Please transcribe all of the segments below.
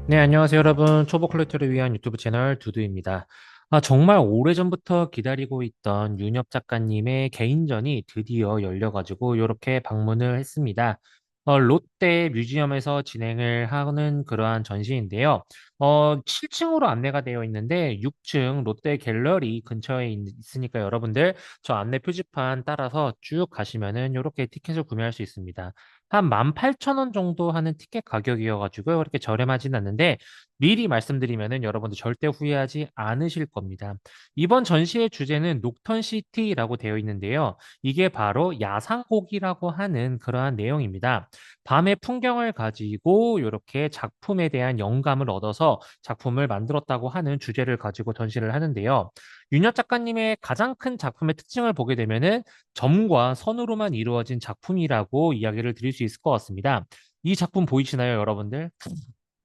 네, 안녕하세요, 여러분. 초보 컬렉터를 위한 유튜브 채널 두두입니다. 정말 오래전부터 기다리고 있던 윤엽 작가님의 개인전이 드디어 열려가지고 이렇게 방문을 했습니다. 롯데 뮤지엄에서 진행을 하는 그러한 전시인데요. 7층으로 안내가 되어 있는데 6층 롯데 갤러리 근처에 있으니까 여러분들 저 안내 표지판 따라서 쭉 가시면은 이렇게 티켓을 구매할 수 있습니다. 한 18,000원 정도 하는 티켓 가격이어가지고 그렇게 저렴하진 않는데 미리 말씀드리면은 여러분들 절대 후회하지 않으실 겁니다. 이번 전시의 주제는 녹턴시티라고 되어 있는데요. 이게 바로 야상곡이라고 하는 그러한 내용입니다. 밤의 풍경을 가지고 이렇게 작품에 대한 영감을 얻어서 작품을 만들었다고 하는 주제를 가지고 전시를 하는데요. 윤여 작가님의 가장 큰 작품의 특징을 보게 되면은 점과 선으로만 이루어진 작품이라고 이야기를 드릴 수 있을 것 같습니다. 이 작품 보이시나요, 여러분들?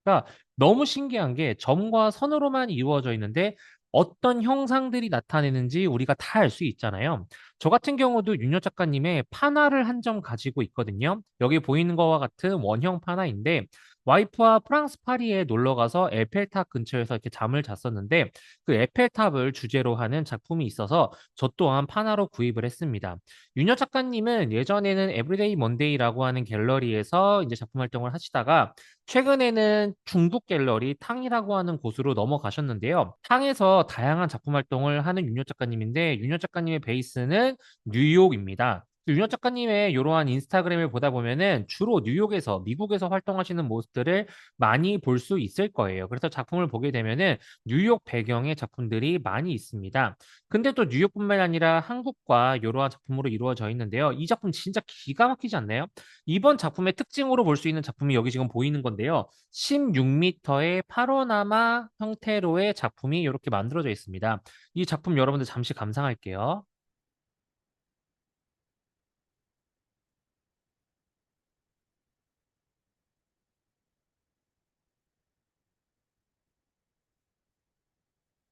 그러니까 너무 신기한 게 점과 선으로만 이루어져 있는데 어떤 형상들이 나타내는지 우리가 다 알 수 있잖아요. 저 같은 경우도 윤여 작가님의 판화를 한 점 가지고 있거든요. 여기 보이는 거와 같은 원형 판화인데 와이프와 프랑스 파리에 놀러 가서 에펠탑 근처에서 이렇게 잠을 잤었는데 그 에펠탑을 주제로 하는 작품이 있어서 저 또한 판화로 구입을 했습니다. 윤여 작가님은 예전에는 에브리데이 먼데이라고 하는 갤러리에서 이제 작품 활동을 하시다가 최근에는 중국 갤러리 탕이라고 하는 곳으로 넘어가셨는데요. 탕에서 다양한 작품 활동을 하는 윤여 작가님인데 윤여 작가님의 베이스는 뉴욕입니다. 윤여 작가님의 이러한 인스타그램을 보다 보면은 주로 뉴욕에서 미국에서 활동하시는 모습들을 많이 볼 수 있을 거예요. 그래서 작품을 보게 되면은 뉴욕 배경의 작품들이 많이 있습니다. 근데 또 뉴욕뿐만 아니라 한국과 이러한 작품으로 이루어져 있는데요. 이 작품 진짜 기가 막히지 않나요? 이번 작품의 특징으로 볼 수 있는 작품이 여기 지금 보이는 건데요. 16m의 파노라마 형태로의 작품이 이렇게 만들어져 있습니다. 이 작품 여러분들 잠시 감상할게요.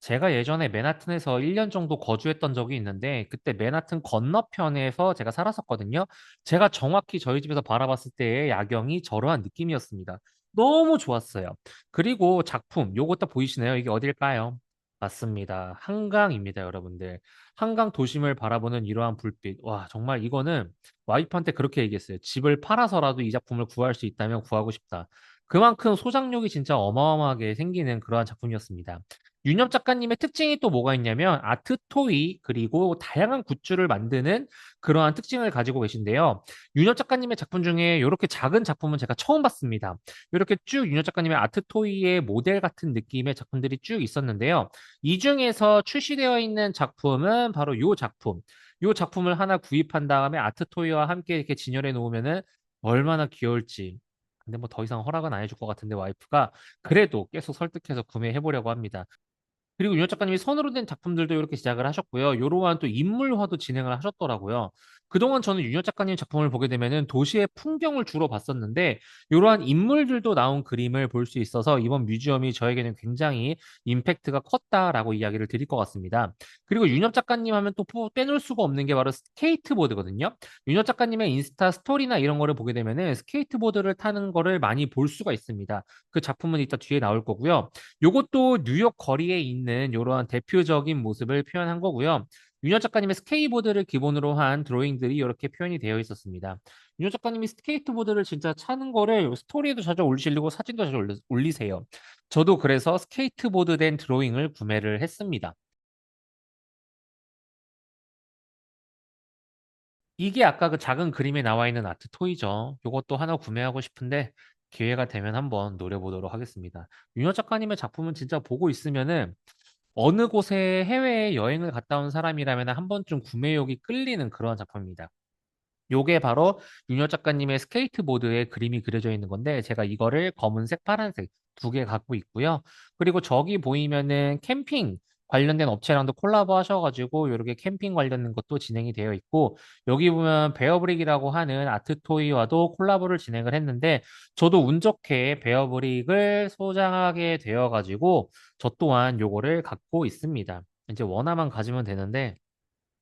제가 예전에 맨하튼에서 1년 정도 거주했던 적이 있는데 그때 맨하튼 건너편에서 제가 살았었거든요. 제가 정확히 저희 집에서 바라봤을 때의 야경이 저러한 느낌이었습니다. 너무 좋았어요. 그리고 작품, 요거 딱 보이시나요? 이게 어딜까요? 맞습니다. 한강입니다, 여러분들. 한강 도심을 바라보는 이러한 불빛. 와, 정말 이거는 와이프한테 그렇게 얘기했어요. 집을 팔아서라도 이 작품을 구할 수 있다면 구하고 싶다. 그만큼 소장력이 진짜 어마어마하게 생기는 그러한 작품이었습니다. 윤엽 작가님의 특징이 또 뭐가 있냐면 아트 토이 그리고 다양한 굿즈를 만드는 그러한 특징을 가지고 계신데요. 윤엽 작가님의 작품 중에 이렇게 작은 작품은 제가 처음 봤습니다. 이렇게 쭉 윤엽 작가님의 아트 토이의 모델 같은 느낌의 작품들이 쭉 있었는데요. 이 중에서 출시되어 있는 작품은 바로 이 작품. 이 작품을 하나 구입한 다음에 아트 토이와 함께 이렇게 진열해 놓으면은 얼마나 귀여울지. 근데 뭐 더 이상 허락은 안 해줄 것 같은데 와이프가 그래도 계속 설득해서 구매해 보려고 합니다. 그리고 윤여 작가님이 손으로 된 작품들도 이렇게 시작을 하셨고요. 이러한 또 인물화도 진행을 하셨더라고요. 그동안 저는 윤여 작가님 작품을 보게 되면은 도시의 풍경을 주로 봤었는데 이러한 인물들도 나온 그림을 볼 수 있어서 이번 뮤지엄이 저에게는 굉장히 임팩트가 컸다라고 이야기를 드릴 것 같습니다. 그리고 윤여 작가님 하면 또 빼놓을 수가 없는 게 바로 스케이트보드거든요. 윤여 작가님의 인스타 스토리나 이런 거를 보게 되면은 스케이트보드를 타는 거를 많이 볼 수가 있습니다. 그 작품은 이따 뒤에 나올 거고요. 요것도 뉴욕 거리에 있는 이러한 대표적인 모습을 표현한 거고요. 윤여 작가님의 스케이트보드를 기본으로 한 드로잉들이 이렇게 표현이 되어 있었습니다. 윤여 작가님이 스케이트보드를 진짜 차는 거를 스토리에도 자주 올리시려고 사진도 자주 올리세요. 저도 그래서 스케이트보드 된 드로잉을 구매를 했습니다. 이게 아까 그 작은 그림에 나와 있는 아트 토이죠. 이것도 하나 구매하고 싶은데 기회가 되면 한번 노려보도록 하겠습니다. 윤여 작가님의 작품은 진짜 보고 있으면은 어느 곳에 해외에 여행을 갔다 온 사람이라면 한 번쯤 구매욕이 끌리는 그런 작품입니다. 요게 바로 윤여 작가님의 스케이트보드에 그림이 그려져 있는 건데 제가 이거를 검은색, 파란색 두 개 갖고 있고요. 그리고 저기 보이면은 캠핑 관련된 업체랑도 콜라보 하셔가지고 이렇게 캠핑 관련된 것도 진행이 되어 있고 여기 보면 베어브릭이라고 하는 아트 토이와도 콜라보를 진행을 했는데 저도 운 좋게 베어브릭을 소장하게 되어가지고 저 또한 요거를 갖고 있습니다. 이제 원화만 가지면 되는데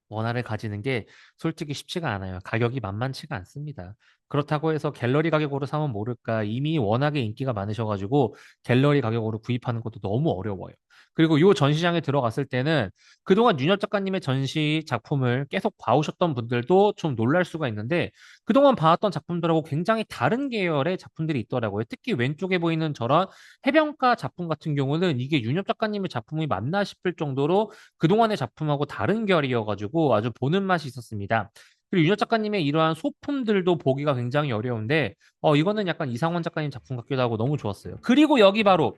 원화를 가지는 게 솔직히 쉽지가 않아요. 가격이 만만치가 않습니다. 그렇다고 해서 갤러리 가격으로 사면 모를까 이미 워낙에 인기가 많으셔가지고 갤러리 가격으로 구입하는 것도 너무 어려워요. 그리고 이 전시장에 들어갔을 때는 그동안 윤엽 작가님의 전시 작품을 계속 봐오셨던 분들도 좀 놀랄 수가 있는데 그동안 봐왔던 작품들하고 굉장히 다른 계열의 작품들이 있더라고요. 특히 왼쪽에 보이는 저런 해변가 작품 같은 경우는 이게 윤엽 작가님의 작품이 맞나 싶을 정도로 그동안의 작품하고 다른 결이어가지고 아주 보는 맛이 있었습니다. 그리고 윤여 작가님의 이러한 소품들도 보기가 굉장히 어려운데, 이거는 약간 이상원 작가님 작품 같기도 하고 너무 좋았어요. 그리고 여기 바로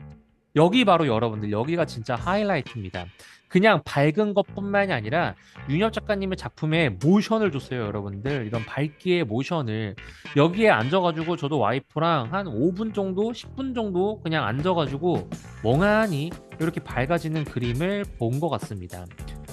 여러분들, 여기가 진짜 하이라이트입니다. 그냥 밝은 것뿐만이 아니라 윤엽 작가님의 작품에 모션을 줬어요, 여러분들. 이런 밝기의 모션을. 여기에 앉아가지고 저도 와이프랑 한 5분 정도, 10분 정도 그냥 앉아가지고 멍하니 이렇게 밝아지는 그림을 본 것 같습니다.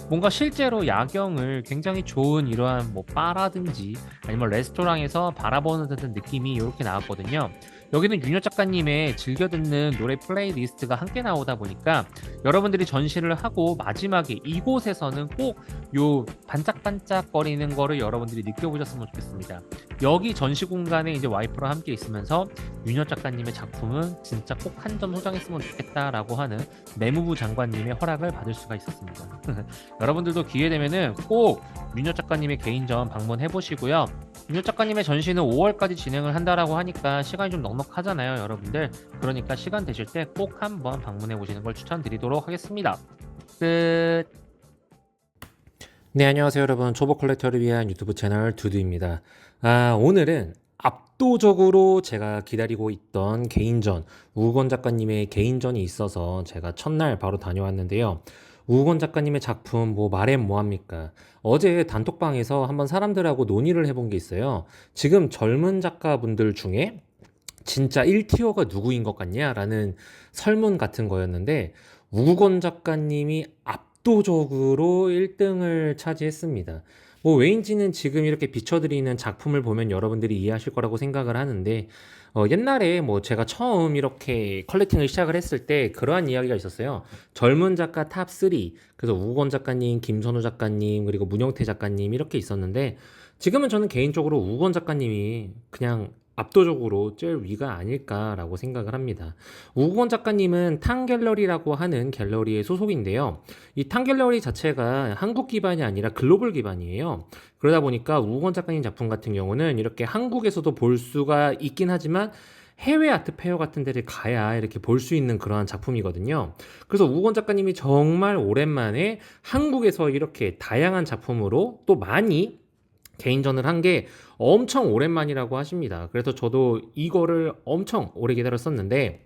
뭔가 실제로 야경을 굉장히 좋은 이러한 뭐 바라든지 아니면 레스토랑에서 바라보는 듯한 느낌이 이렇게 나왔거든요. 여기는 윤여 작가님의 즐겨 듣는 노래 플레이리스트가 함께 나오다 보니까 여러분들이 전시를 하고 마지막에 이곳에서는 꼭 요 반짝반짝거리는 거를 여러분들이 느껴보셨으면 좋겠습니다. 여기 전시 공간에 이제 와이프랑 함께 있으면서 윤여 작가님의 작품은 진짜 꼭 한 점 소장했으면 좋겠다라고 하는 내무부 장관님의 허락을 받을 수가 있었습니다. 여러분들도 기회 되면은 꼭 윤여 작가님의 개인전 방문해 보시고요. 윤여 작가님의 전시는 5월까지 진행을 한다라고 하니까 시간이 좀 넉넉하잖아요, 여러분들. 그러니까 시간 되실 때 꼭 한번 방문해 보시는 걸 추천드리도록 하겠습니다. 끝. 네, 안녕하세요, 여러분. 초보 컬렉터를 위한 유튜브 채널 두두입니다. 오늘은 압도적으로 제가 기다리고 있던 개인전, 우건 작가님의 개인전이 있어서 제가 첫날 바로 다녀왔는데요. 우건 작가님의 작품 뭐 말해 뭐합니까? 어제 단톡방에서 한번 사람들하고 논의를 해본 게 있어요. 지금 젊은 작가분들 중에 진짜 1티어가 누구인 것 같냐라는 설문 같은 거였는데 우건 작가님이 압도적으로 1등을 차지했습니다. 뭐 왜인지는 지금 이렇게 비춰드리는 작품을 보면 여러분들이 이해하실 거라고 생각을 하는데 옛날에 뭐 제가 처음 이렇게 컬렉팅을 시작을 했을 때 그러한 이야기가 있었어요. 젊은 작가 탑 3. 그래서 우건 작가님, 김선우 작가님, 그리고 문영태 작가님 이렇게 있었는데 지금은 저는 개인적으로 우건 작가님이 그냥 압도적으로 제일 위가 아닐까라고 생각을 합니다. 우건 작가님은 탕갤러리라고 하는 갤러리의 소속인데요. 이 탕갤러리 자체가 한국 기반이 아니라 글로벌 기반이에요. 그러다 보니까 우건 작가님 작품 같은 경우는 이렇게 한국에서도 볼 수가 있긴 하지만 해외 아트 페어 같은 데를 가야 이렇게 볼 수 있는 그러한 작품이거든요. 그래서 우건 작가님이 정말 오랜만에 한국에서 이렇게 다양한 작품으로 또 많이 개인전을 한 게 엄청 오랜만이라고 하십니다. 그래서 저도 이거를 엄청 오래 기다렸었는데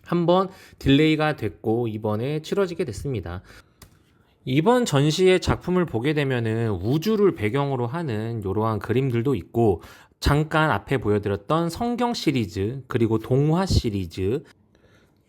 한번 딜레이가 됐고 이번에 치러지게 됐습니다. 이번 전시의 작품을 보게 되면은 우주를 배경으로 하는 이러한 그림들도 있고 잠깐 앞에 보여드렸던 성경 시리즈 그리고 동화 시리즈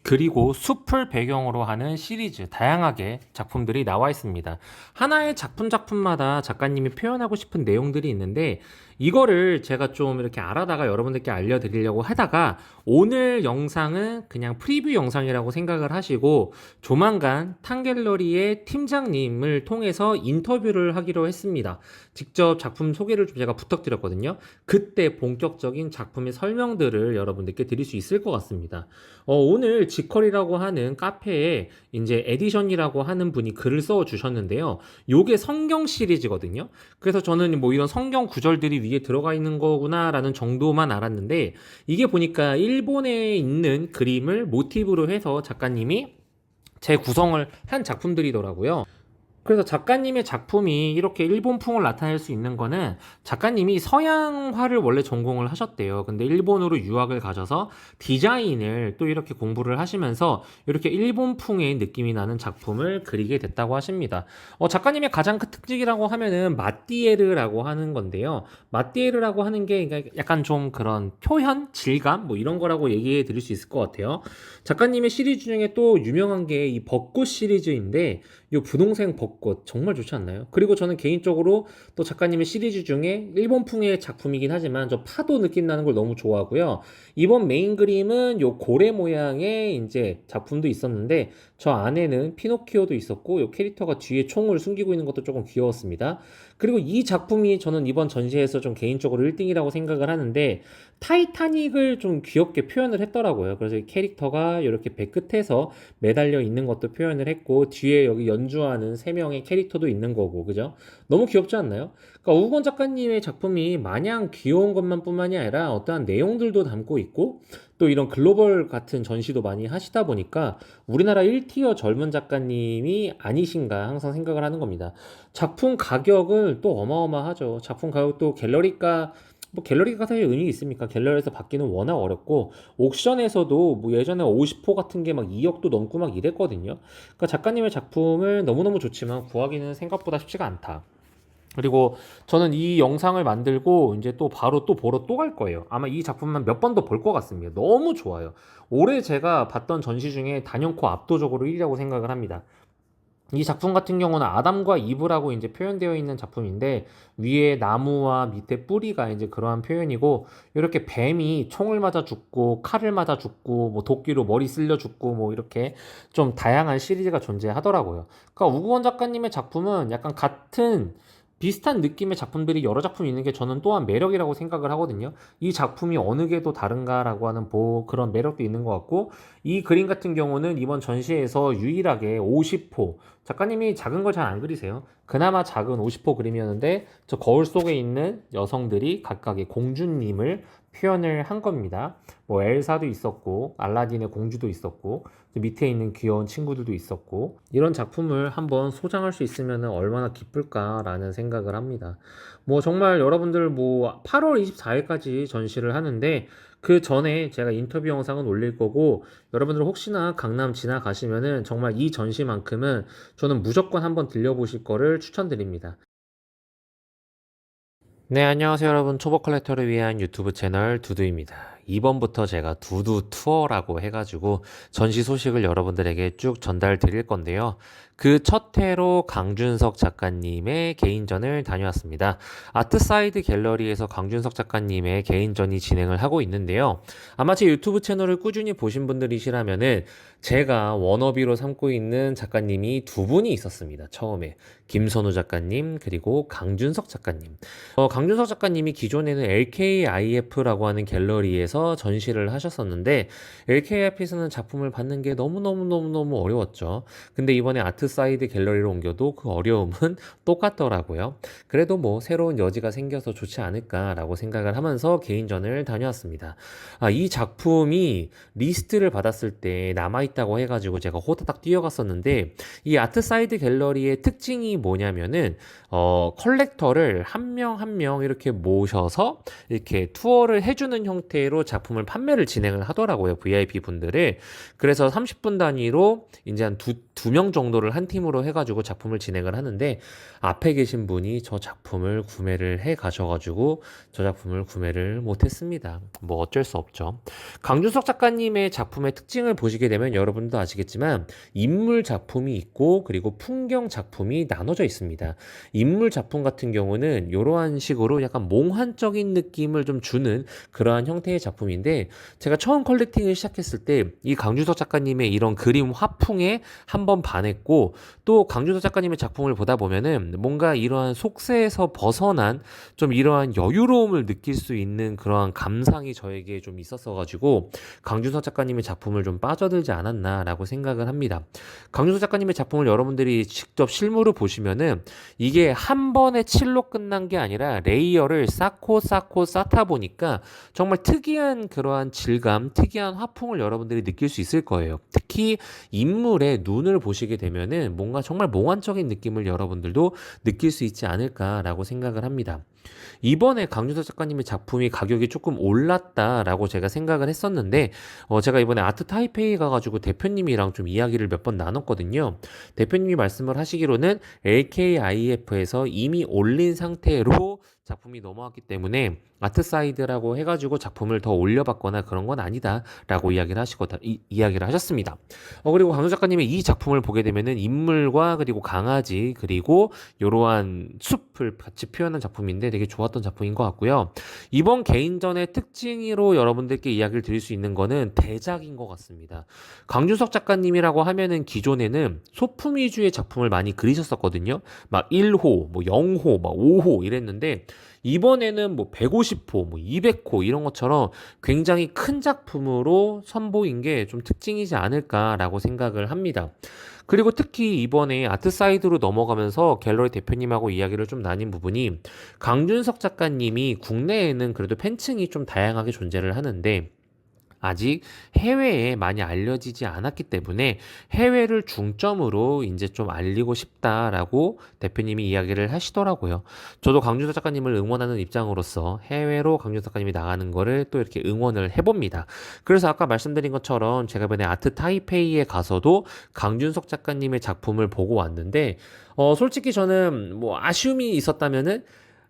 그리고 숲을 배경으로 하는 시리즈 다양하게 작품들이 나와 있습니다. 하나의 작품마다 작가님이 표현하고 싶은 내용들이 있는데 이거를 제가 좀 이렇게 알아다가 여러분들께 알려드리려고 하다가 오늘 영상은 그냥 프리뷰 영상이라고 생각을 하시고 조만간 탕갤러리의 팀장님을 통해서 인터뷰를 하기로 했습니다. 직접 작품 소개를 좀 제가 부탁드렸거든요. 그때 본격적인 작품의 설명들을 여러분들께 드릴 수 있을 것 같습니다. 오늘 지컬이라고 하는 카페에 이제 에디션이라고 하는 분이 글을 써 주셨는데요. 요게 성경 시리즈거든요. 그래서 저는 뭐 이런 성경 구절들이 위에 들어가 있는 거구나라는 정도만 알았는데 이게 보니까 일본에 있는 그림을 모티브로 해서 작가님이 재구성을 한 작품들이더라고요. 그래서 작가님의 작품이 이렇게 일본풍을 나타낼 수 있는 거는 작가님이 서양화를 원래 전공을 하셨대요. 근데 일본으로 유학을 가셔서 디자인을 또 이렇게 공부를 하시면서 이렇게 일본풍의 느낌이 나는 작품을 그리게 됐다고 하십니다. 작가님의 가장 큰 특징이라고 하면은 마띠에르라고 하는 건데요. 마띠에르라고 하는 게 약간 좀 그런 표현, 질감 뭐 이런 거라고 얘기해 드릴 수 있을 것 같아요. 작가님의 시리즈 중에 또 유명한 게 이 벚꽃 시리즈인데 이 분홍색 벚꽃 정말 좋지 않나요? 그리고 저는 개인적으로 또 작가님의 시리즈 중에 일본풍의 작품이긴 하지만 저 파도 느낌 나는 걸 너무 좋아하고요. 이번 메인 그림은 요 고래 모양의 이제 작품도 있었는데 저 안에는 피노키오도 있었고 요 캐릭터가 뒤에 총을 숨기고 있는 것도 조금 귀여웠습니다. 그리고 이 작품이 저는 이번 전시에서 좀 개인적으로 1등이라고 생각을 하는데 타이타닉을 좀 귀엽게 표현을 했더라고요. 그래서 이 캐릭터가 이렇게 배 끝에서 매달려 있는 것도 표현을 했고 뒤에 여기 연주하는 세 명의 캐릭터도 있는 거고 그죠? 너무 귀엽지 않나요? 그러니까 우건 작가님의 작품이 마냥 귀여운 것만 뿐만이 아니라 어떠한 내용들도 담고 있고 또 이런 글로벌 같은 전시도 많이 하시다 보니까 우리나라 1티어 젊은 작가님이 아니신가 항상 생각을 하는 겁니다. 작품 가격은 또 어마어마하죠. 작품 가격도 갤러리가 뭐 갤러리가 사실 의미 있습니까? 갤러리에서 받기는 워낙 어렵고 옥션에서도 뭐 예전에 50호 같은 게 막 2억도 넘고 막 이랬거든요. 그러니까 작가님의 작품을 너무너무 좋지만 구하기는 생각보다 쉽지가 않다. 그리고 저는 이 영상을 만들고 이제 또 바로 또 보러 또 갈 거예요. 아마 이 작품만 몇 번 더 볼 것 같습니다. 너무 좋아요. 올해 제가 봤던 전시 중에 단연코 압도적으로 1위라고 생각을 합니다. 이 작품 같은 경우는 아담과 이브라고 이제 표현되어 있는 작품인데 위에 나무와 밑에 뿌리가 이제 그러한 표현이고 이렇게 뱀이 총을 맞아 죽고 칼을 맞아 죽고 뭐 도끼로 머리 쓸려 죽고 뭐 이렇게 좀 다양한 시리즈가 존재하더라고요. 그러니까 우구원 작가님의 작품은 약간 같은 비슷한 느낌의 작품들이 여러 작품 있는 게 저는 또한 매력이라고 생각을 하거든요. 이 작품이 어느 게 더 다른가라고 하는 그런 매력도 있는 것 같고 이 그림 같은 경우는 이번 전시에서 유일하게 50호 작가님이 작은 걸 잘 안 그리세요. 그나마 작은 50호 그림이었는데 저 거울 속에 있는 여성들이 각각의 공주님을 표현을 한 겁니다. 뭐 엘사도 있었고 알라딘의 공주도 있었고 밑에 있는 귀여운 친구들도 있었고 이런 작품을 한번 소장할 수 있으면 얼마나 기쁠까라는 생각을 합니다. 뭐 정말 여러분들 뭐 8월 24일까지 전시를 하는데 그 전에 제가 인터뷰 영상은 올릴 거고 여러분들 혹시나 강남 지나가시면은 정말 이 전시만큼은 저는 무조건 한번 들려보실 거를 추천드립니다. 네, 안녕하세요, 여러분. 초보 컬렉터를 위한 유튜브 채널 두두입니다. 이번부터 제가 두두 투어라고 해가지고 전시 소식을 여러분들에게 쭉 전달 드릴 건데요. 그 첫 해로 강준석 작가님의 개인전을 다녀왔습니다. 아트사이드 갤러리에서 강준석 작가님의 개인전이 진행을 하고 있는데요. 아마 제 유튜브 채널을 꾸준히 보신 분들이시라면은 제가 워너비로 삼고 있는 작가님이 두 분이 있었습니다. 처음에 김선우 작가님 그리고 강준석 작가님. 강준석 작가님이 기존에는 LKIF라고 하는 갤러리에서 전시를 하셨었는데 LKIF에서는 작품을 받는 게 너무너무너무너무 어려웠죠. 근데 이번에 아트사이드 갤러리로 옮겨도 그 어려움은 똑같더라고요. 그래도 뭐 새로운 여지가 생겨서 좋지 않을까라고 생각을 하면서 개인전을 다녀왔습니다. 이 작품이 리스트를 받았을 때 남아있다고 해가지고 제가 호다닥 뛰어갔었는데 이 아트사이드 갤러리의 특징이 뭐냐면은 컬렉터를 한 명 한 명 이렇게 모셔서 이렇게 투어를 해주는 형태로 작품을 판매를 진행을 하더라고요. VIP 분들을. 그래서 30분 단위로 이제 한 두 명 정도를 한 팀으로 해가지고 작품을 진행을 하는데 앞에 계신 분이 저 작품을 구매를 해 가셔가지고 저 작품을 구매를 못했습니다. 뭐 어쩔 수 없죠. 강준석 작가님의 작품의 특징을 보시게 되면 여러분도 아시겠지만 인물 작품이 있고 그리고 풍경 작품이 나눠져 있습니다. 인물 작품 같은 경우는 이러한 식으로 약간 몽환적인 느낌을 좀 주는 그러한 형태의 작품인데 제가 처음 컬렉팅을 시작했을 때 이 강준석 작가님의 이런 그림 화풍에 한번 반했고 또 강준석 작가님의 작품을 보다 보면은 뭔가 이러한 속세에서 벗어난 좀 이러한 여유로움을 느낄 수 있는 그러한 감상이 저에게 좀 있었어 가지고 강준석 작가님의 작품을 좀 빠져들지 않았나라고 생각을 합니다. 강준석 작가님의 작품을 여러분들이 직접 실물을 보시면은 이게 한 번에 칠로 끝난 게 아니라 레이어를 쌓고 쌓다 보니까 정말 특이한 그러한 질감, 특이한 화풍을 여러분들이 느낄 수 있을 거예요. 특히 인물의 눈을 보시게 되면은 뭔가 정말 몽환적인 느낌을 여러분들도 느낄 수 있지 않을까라고 생각을 합니다. 이번에 강준석 작가님의 작품이 가격이 조금 올랐다라고 제가 생각을 했었는데, 제가 이번에 아트 타이페이 가가지고 대표님이랑 좀 이야기를 몇 번 나눴거든요. 대표님이 말씀을 하시기로는 LKIF에서 이미 올린 상태로 작품이 넘어왔기 때문에 아트사이드라고 해가지고 작품을 더 올려봤거나 그런 건 아니다라고 이야기를 하셨습니다. 그리고 강준 작가님의 이 작품을 보게 되면은 인물과 그리고 강아지 그리고 이러한 숲을 같이 표현한 작품인데 되게 좋았던 작품인 것 같고요. 이번 개인전의 특징으로 여러분들께 이야기를 드릴 수 있는 거는 대작인 것 같습니다. 강준석 작가님이라고 하면은 기존에는 소품 위주의 작품을 많이 그리셨었거든요. 막 1호, 뭐 0호, 막 5호 이랬는데 이번에는 뭐 150호, 뭐 200호 이런 것처럼 굉장히 큰 작품으로 선보인 게 좀 특징이지 않을까라고 생각을 합니다. 그리고 특히 이번에 아트사이드로 넘어가면서 갤러리 대표님하고 이야기를 좀 나뉜 부분이 강준석 작가님이 국내에는 그래도 팬층이 좀 다양하게 존재를 하는데 아직 해외에 많이 알려지지 않았기 때문에 해외를 중점으로 이제 좀 알리고 싶다라고 대표님이 이야기를 하시더라고요. 저도 강준석 작가님을 응원하는 입장으로서 해외로 강준석 작가님이 나가는 거를 또 이렇게 응원을 해봅니다. 그래서 아까 말씀드린 것처럼 제가 이번에 아트 타이페이에 가서도 강준석 작가님의 작품을 보고 왔는데, 솔직히 저는 뭐 아쉬움이 있었다면은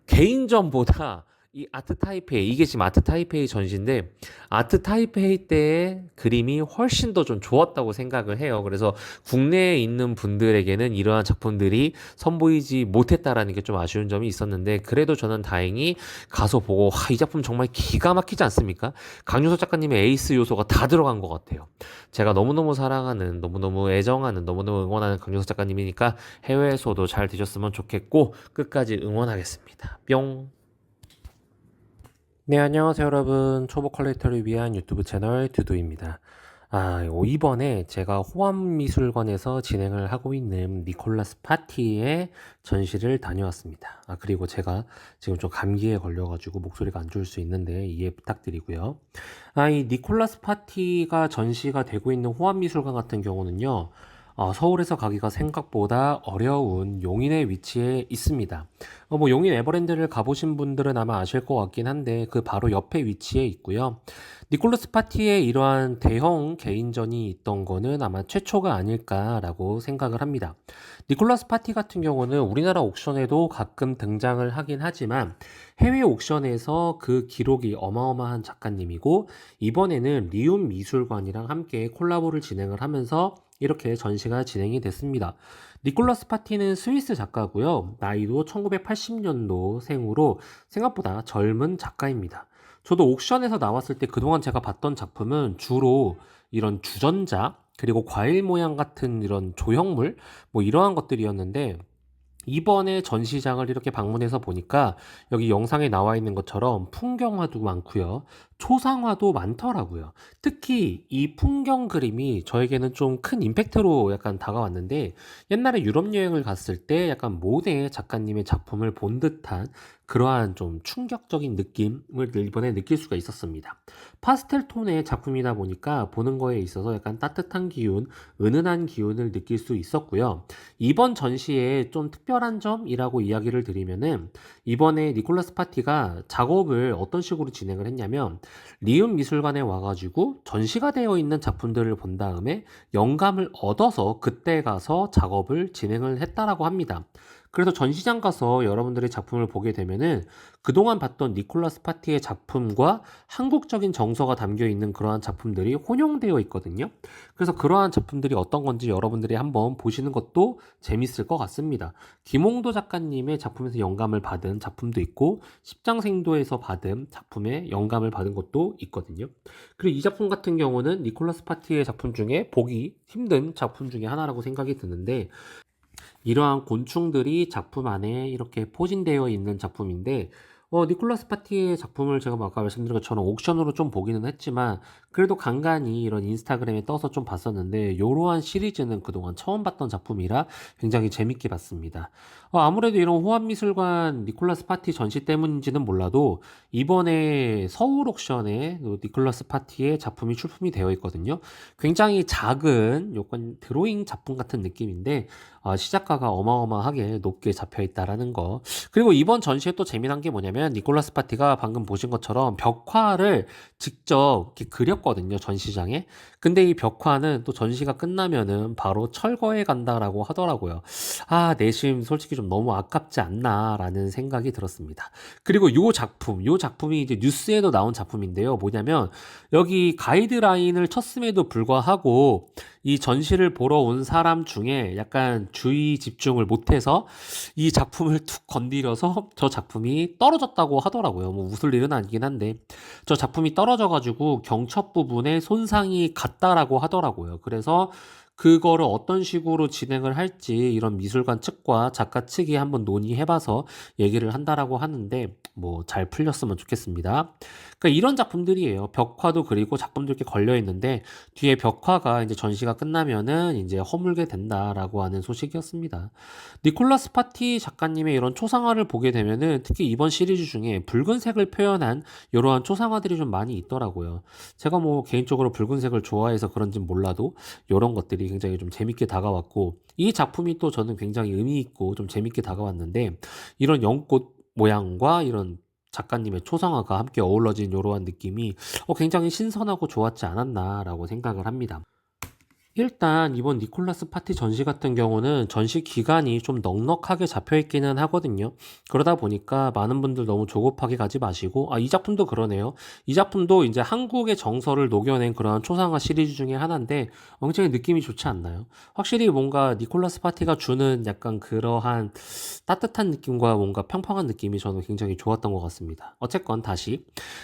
개인전보다 이 아트 타이페이 이게 지금 아트 타이페이 전시인데 아트 타이페이 때의 그림이 훨씬 더 좀 좋았다고 생각을 해요. 그래서 국내에 있는 분들에게는 이러한 작품들이 선보이지 못했다라는 게 좀 아쉬운 점이 있었는데 그래도 저는 다행히 가서 보고 와, 이 작품 정말 기가 막히지 않습니까? 강윤석 작가님의 에이스 요소가 다 들어간 것 같아요. 제가 너무너무 사랑하는 너무너무 애정하는 너무너무 응원하는 강윤석 작가님이니까 해외에서도 잘 되셨으면 좋겠고 끝까지 응원하겠습니다. 뿅. 네, 안녕하세요, 여러분. 초보 컬렉터를 위한 유튜브 채널 두두입니다. 이번에 제가 호암미술관에서 진행을 하고 있는 니콜라스 파티의 전시를 다녀왔습니다. 그리고 제가 지금 좀 감기에 걸려가지고 목소리가 안 좋을 수 있는데 이해 부탁드리고요. 이 니콜라스 파티가 전시가 되고 있는 호암미술관 같은 경우는요, 서울에서 가기가 생각보다 어려운 용인의 위치에 있습니다. 뭐 용인 에버랜드를 가보신 분들은 아마 아실 것 같긴 한데 그 바로 옆에 위치에 있고요. 니콜라스 파티에 이러한 대형 개인전이 있던 거는 아마 최초가 아닐까라고 생각을 합니다. 니콜라스 파티 같은 경우는 우리나라 옥션에도 가끔 등장을 하긴 하지만 해외 옥션에서 그 기록이 어마어마한 작가님이고 이번에는 리움 미술관이랑 함께 콜라보를 진행을 하면서 이렇게 전시가 진행이 됐습니다. 니콜라스 파티는 스위스 작가고요. 나이도 1980년도 생으로 생각보다 젊은 작가입니다. 저도 옥션에서 나왔을 때 그동안 제가 봤던 작품은 주로 이런 주전자, 그리고 과일 모양 같은 이런 조형물, 뭐 이러한 것들이었는데, 이번에 전시장을 이렇게 방문해서 보니까 여기 영상에 나와 있는 것처럼 풍경화도 많고요. 초상화도 많더라고요. 특히 이 풍경 그림이 저에게는 좀 큰 임팩트로 약간 다가왔는데 옛날에 유럽 여행을 갔을 때 약간 모네 작가님의 작품을 본 듯한 그러한 좀 충격적인 느낌을 이번에 느낄 수가 있었습니다. 파스텔 톤의 작품이다 보니까 보는 거에 있어서 약간 따뜻한 기운, 은은한 기운을 느낄 수 있었고요. 이번 전시에 좀 특별한 점이라고 이야기를 드리면은 이번에 니콜라스 파티가 작업을 어떤 식으로 진행을 했냐면 리움 미술관에 와가지고 전시가 되어 있는 작품들을 본 다음에 영감을 얻어서 그때 가서 작업을 진행을 했다라고 합니다. 그래서 전시장 가서 여러분들의 작품을 보게 되면은 그동안 봤던 니콜라스 파티의 작품과 한국적인 정서가 담겨 있는 그러한 작품들이 혼용되어 있거든요. 그래서 그러한 작품들이 어떤 건지 여러분들이 한번 보시는 것도 재밌을 것 같습니다. 김홍도 작가님의 작품에서 영감을 받은 작품도 있고 십장생도에서 받은 작품에 영감을 받은 것도 있거든요. 그리고 이 작품 같은 경우는 니콜라스 파티의 작품 중에 보기 힘든 작품 중에 하나라고 생각이 드는데 이러한 곤충들이 작품 안에 이렇게 포진되어 있는 작품인데 니콜라스 파티의 작품을 제가 뭐 아까 말씀드린 것처럼 옥션으로 좀 보기는 했지만 그래도 간간히 이런 인스타그램에 떠서 좀 봤었는데 이러한 시리즈는 그동안 처음 봤던 작품이라 굉장히 재밌게 봤습니다. 아무래도 이런 호암미술관 니콜라스 파티 전시 때문인지는 몰라도 이번에 서울 옥션에 니콜라스 파티의 작품이 출품이 되어 있거든요. 굉장히 작은 요건 드로잉 작품 같은 느낌인데 시작가가 어마어마하게 높게 잡혀 있다라는 거. 그리고 이번 전시에 또 재미난 게 뭐냐면 니콜라스 파티가 방금 보신 것처럼 벽화를 직접 이렇게 그렸거든요, 전시장에. 근데 이 벽화는 또 전시가 끝나면은 바로 철거해 간다라고 하더라고요. 내심 솔직히 좀 너무 아깝지 않나라는 생각이 들었습니다. 그리고 요 작품이 이제 뉴스에도 나온 작품인데요. 뭐냐면 여기 가이드라인을 쳤음에도 불구하고 이 전시를 보러 온 사람 중에 약간 주의 집중을 못해서 이 작품을 툭 건드려서 저 작품이 떨어졌다고 하더라고요. 뭐 웃을 일은 아니긴 한데 저 작품이 떨어져가지고 경첩 부분에 손상이 갔다라고 하더라고요. 그래서 그거를 어떤 식으로 진행을 할지 이런 미술관 측과 작가 측이 한번 논의해봐서 얘기를 한다라고 하는데 뭐 잘 풀렸으면 좋겠습니다. 그러니까 이런 작품들이에요. 벽화도 그리고 작품도 이렇게 걸려 있는데 뒤에 벽화가 이제 전시가 끝나면은 이제 허물게 된다라고 하는 소식이었습니다. 니콜라스 파티 작가님의 이런 초상화를 보게 되면은 특히 이번 시리즈 중에 붉은색을 표현한 이러한 초상화들이 좀 많이 있더라고요. 제가 뭐 개인적으로 붉은색을 좋아해서 그런지 몰라도 이런 것들이 굉장히 좀 재밌게 다가왔고 이 작품이 또 저는 굉장히 의미 있고 좀 재밌게 다가왔는데 이런 연꽃 모양과 이런 작가님의 초상화가 함께 어우러진 이러한 느낌이 굉장히 신선하고 좋았지 않았나라고 생각을 합니다. 일단 이번 니콜라스 파티 전시 같은 경우는 전시 기간이 좀 넉넉하게 잡혀 있기는 하거든요. 그러다 보니까 많은 분들 너무 조급하게 가지 마시고, 이 작품도 그러네요. 이 작품도 이제 한국의 정서를 녹여낸 그런 초상화 시리즈 중에 하나인데, 굉장히 느낌이 좋지 않나요? 확실히 뭔가 니콜라스 파티가 주는 약간 그러한 따뜻한 느낌과 뭔가 평평한 느낌이 저는 굉장히 좋았던 것 같습니다. 어쨌건 다시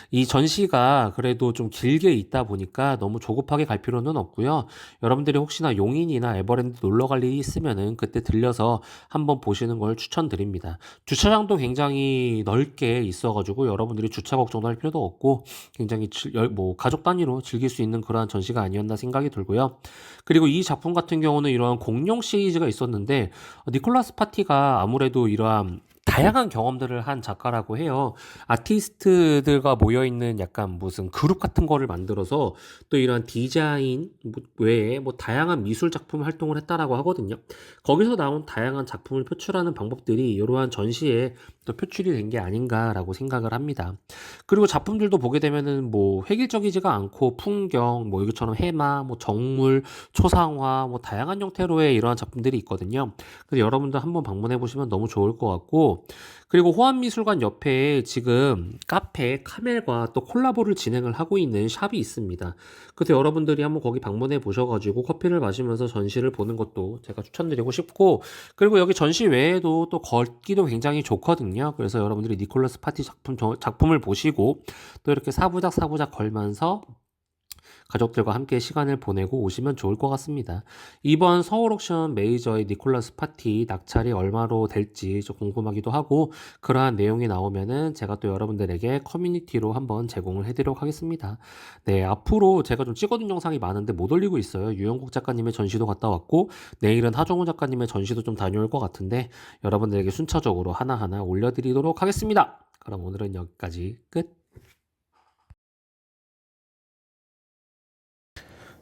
이 전시가 그래도 좀 길게 있다 보니까 너무 조급하게 갈 필요는 없고요. 여러분들이 혹시나 용인이나 에버랜드 놀러 갈 일이 있으면은 그때 들려서 한번 보시는 걸 추천드립니다. 주차장도 굉장히 넓게 있어가지고 여러분들이 주차 걱정도 할 필요도 없고 굉장히 뭐 가족 단위로 즐길 수 있는 그러한 전시가 아니었나 생각이 들고요. 그리고 이 작품 같은 경우는 이러한 공룡 시리즈가 있었는데 니콜라스 파티가 아무래도 이러한 다양한 경험들을 한 작가라고 해요. 아티스트들과 모여있는 약간 무슨 그룹 같은 거를 만들어서 또 이런 디자인 외에 뭐 다양한 미술 작품 활동을 했다라고 하거든요. 거기서 나온 다양한 작품을 표출하는 방법들이 이러한 전시에 또 표출이 된 게 아닌가라고 생각을 합니다. 그리고 작품들도 보게 되면은 뭐 획일적이지가 않고 풍경, 뭐 이것처럼 해마, 뭐 정물, 초상화, 뭐 다양한 형태로의 이러한 작품들이 있거든요. 그래서 여러분들 한번 방문해 보시면 너무 좋을 것 같고, 그리고 호암미술관 옆에 지금 카페 카멜과 또 콜라보를 진행을 하고 있는 샵이 있습니다. 그래서 여러분들이 한번 거기 방문해 보셔가지고 커피를 마시면서 전시를 보는 것도 제가 추천드리고 싶고, 그리고 여기 전시 외에도 또 걷기도 굉장히 좋거든요. 그래서 여러분들이 니콜라스 파티 작품을 보시고 또 이렇게 사부작 걸면서 가족들과 함께 시간을 보내고 오시면 좋을 것 같습니다. 이번 서울 옥션 메이저의 니콜라스 파티 낙찰이 얼마로 될지 좀 궁금하기도 하고 그러한 내용이 나오면은 제가 또 여러분들에게 커뮤니티로 한번 제공을 해드리도록 하겠습니다. 네, 앞으로 제가 좀 찍어둔 영상이 많은데 못 올리고 있어요. 유영국 작가님의 전시도 갔다 왔고 내일은 하정우 작가님의 전시도 좀 다녀올 것 같은데 여러분들에게 순차적으로 하나하나 올려드리도록 하겠습니다. 그럼 오늘은 여기까지 끝.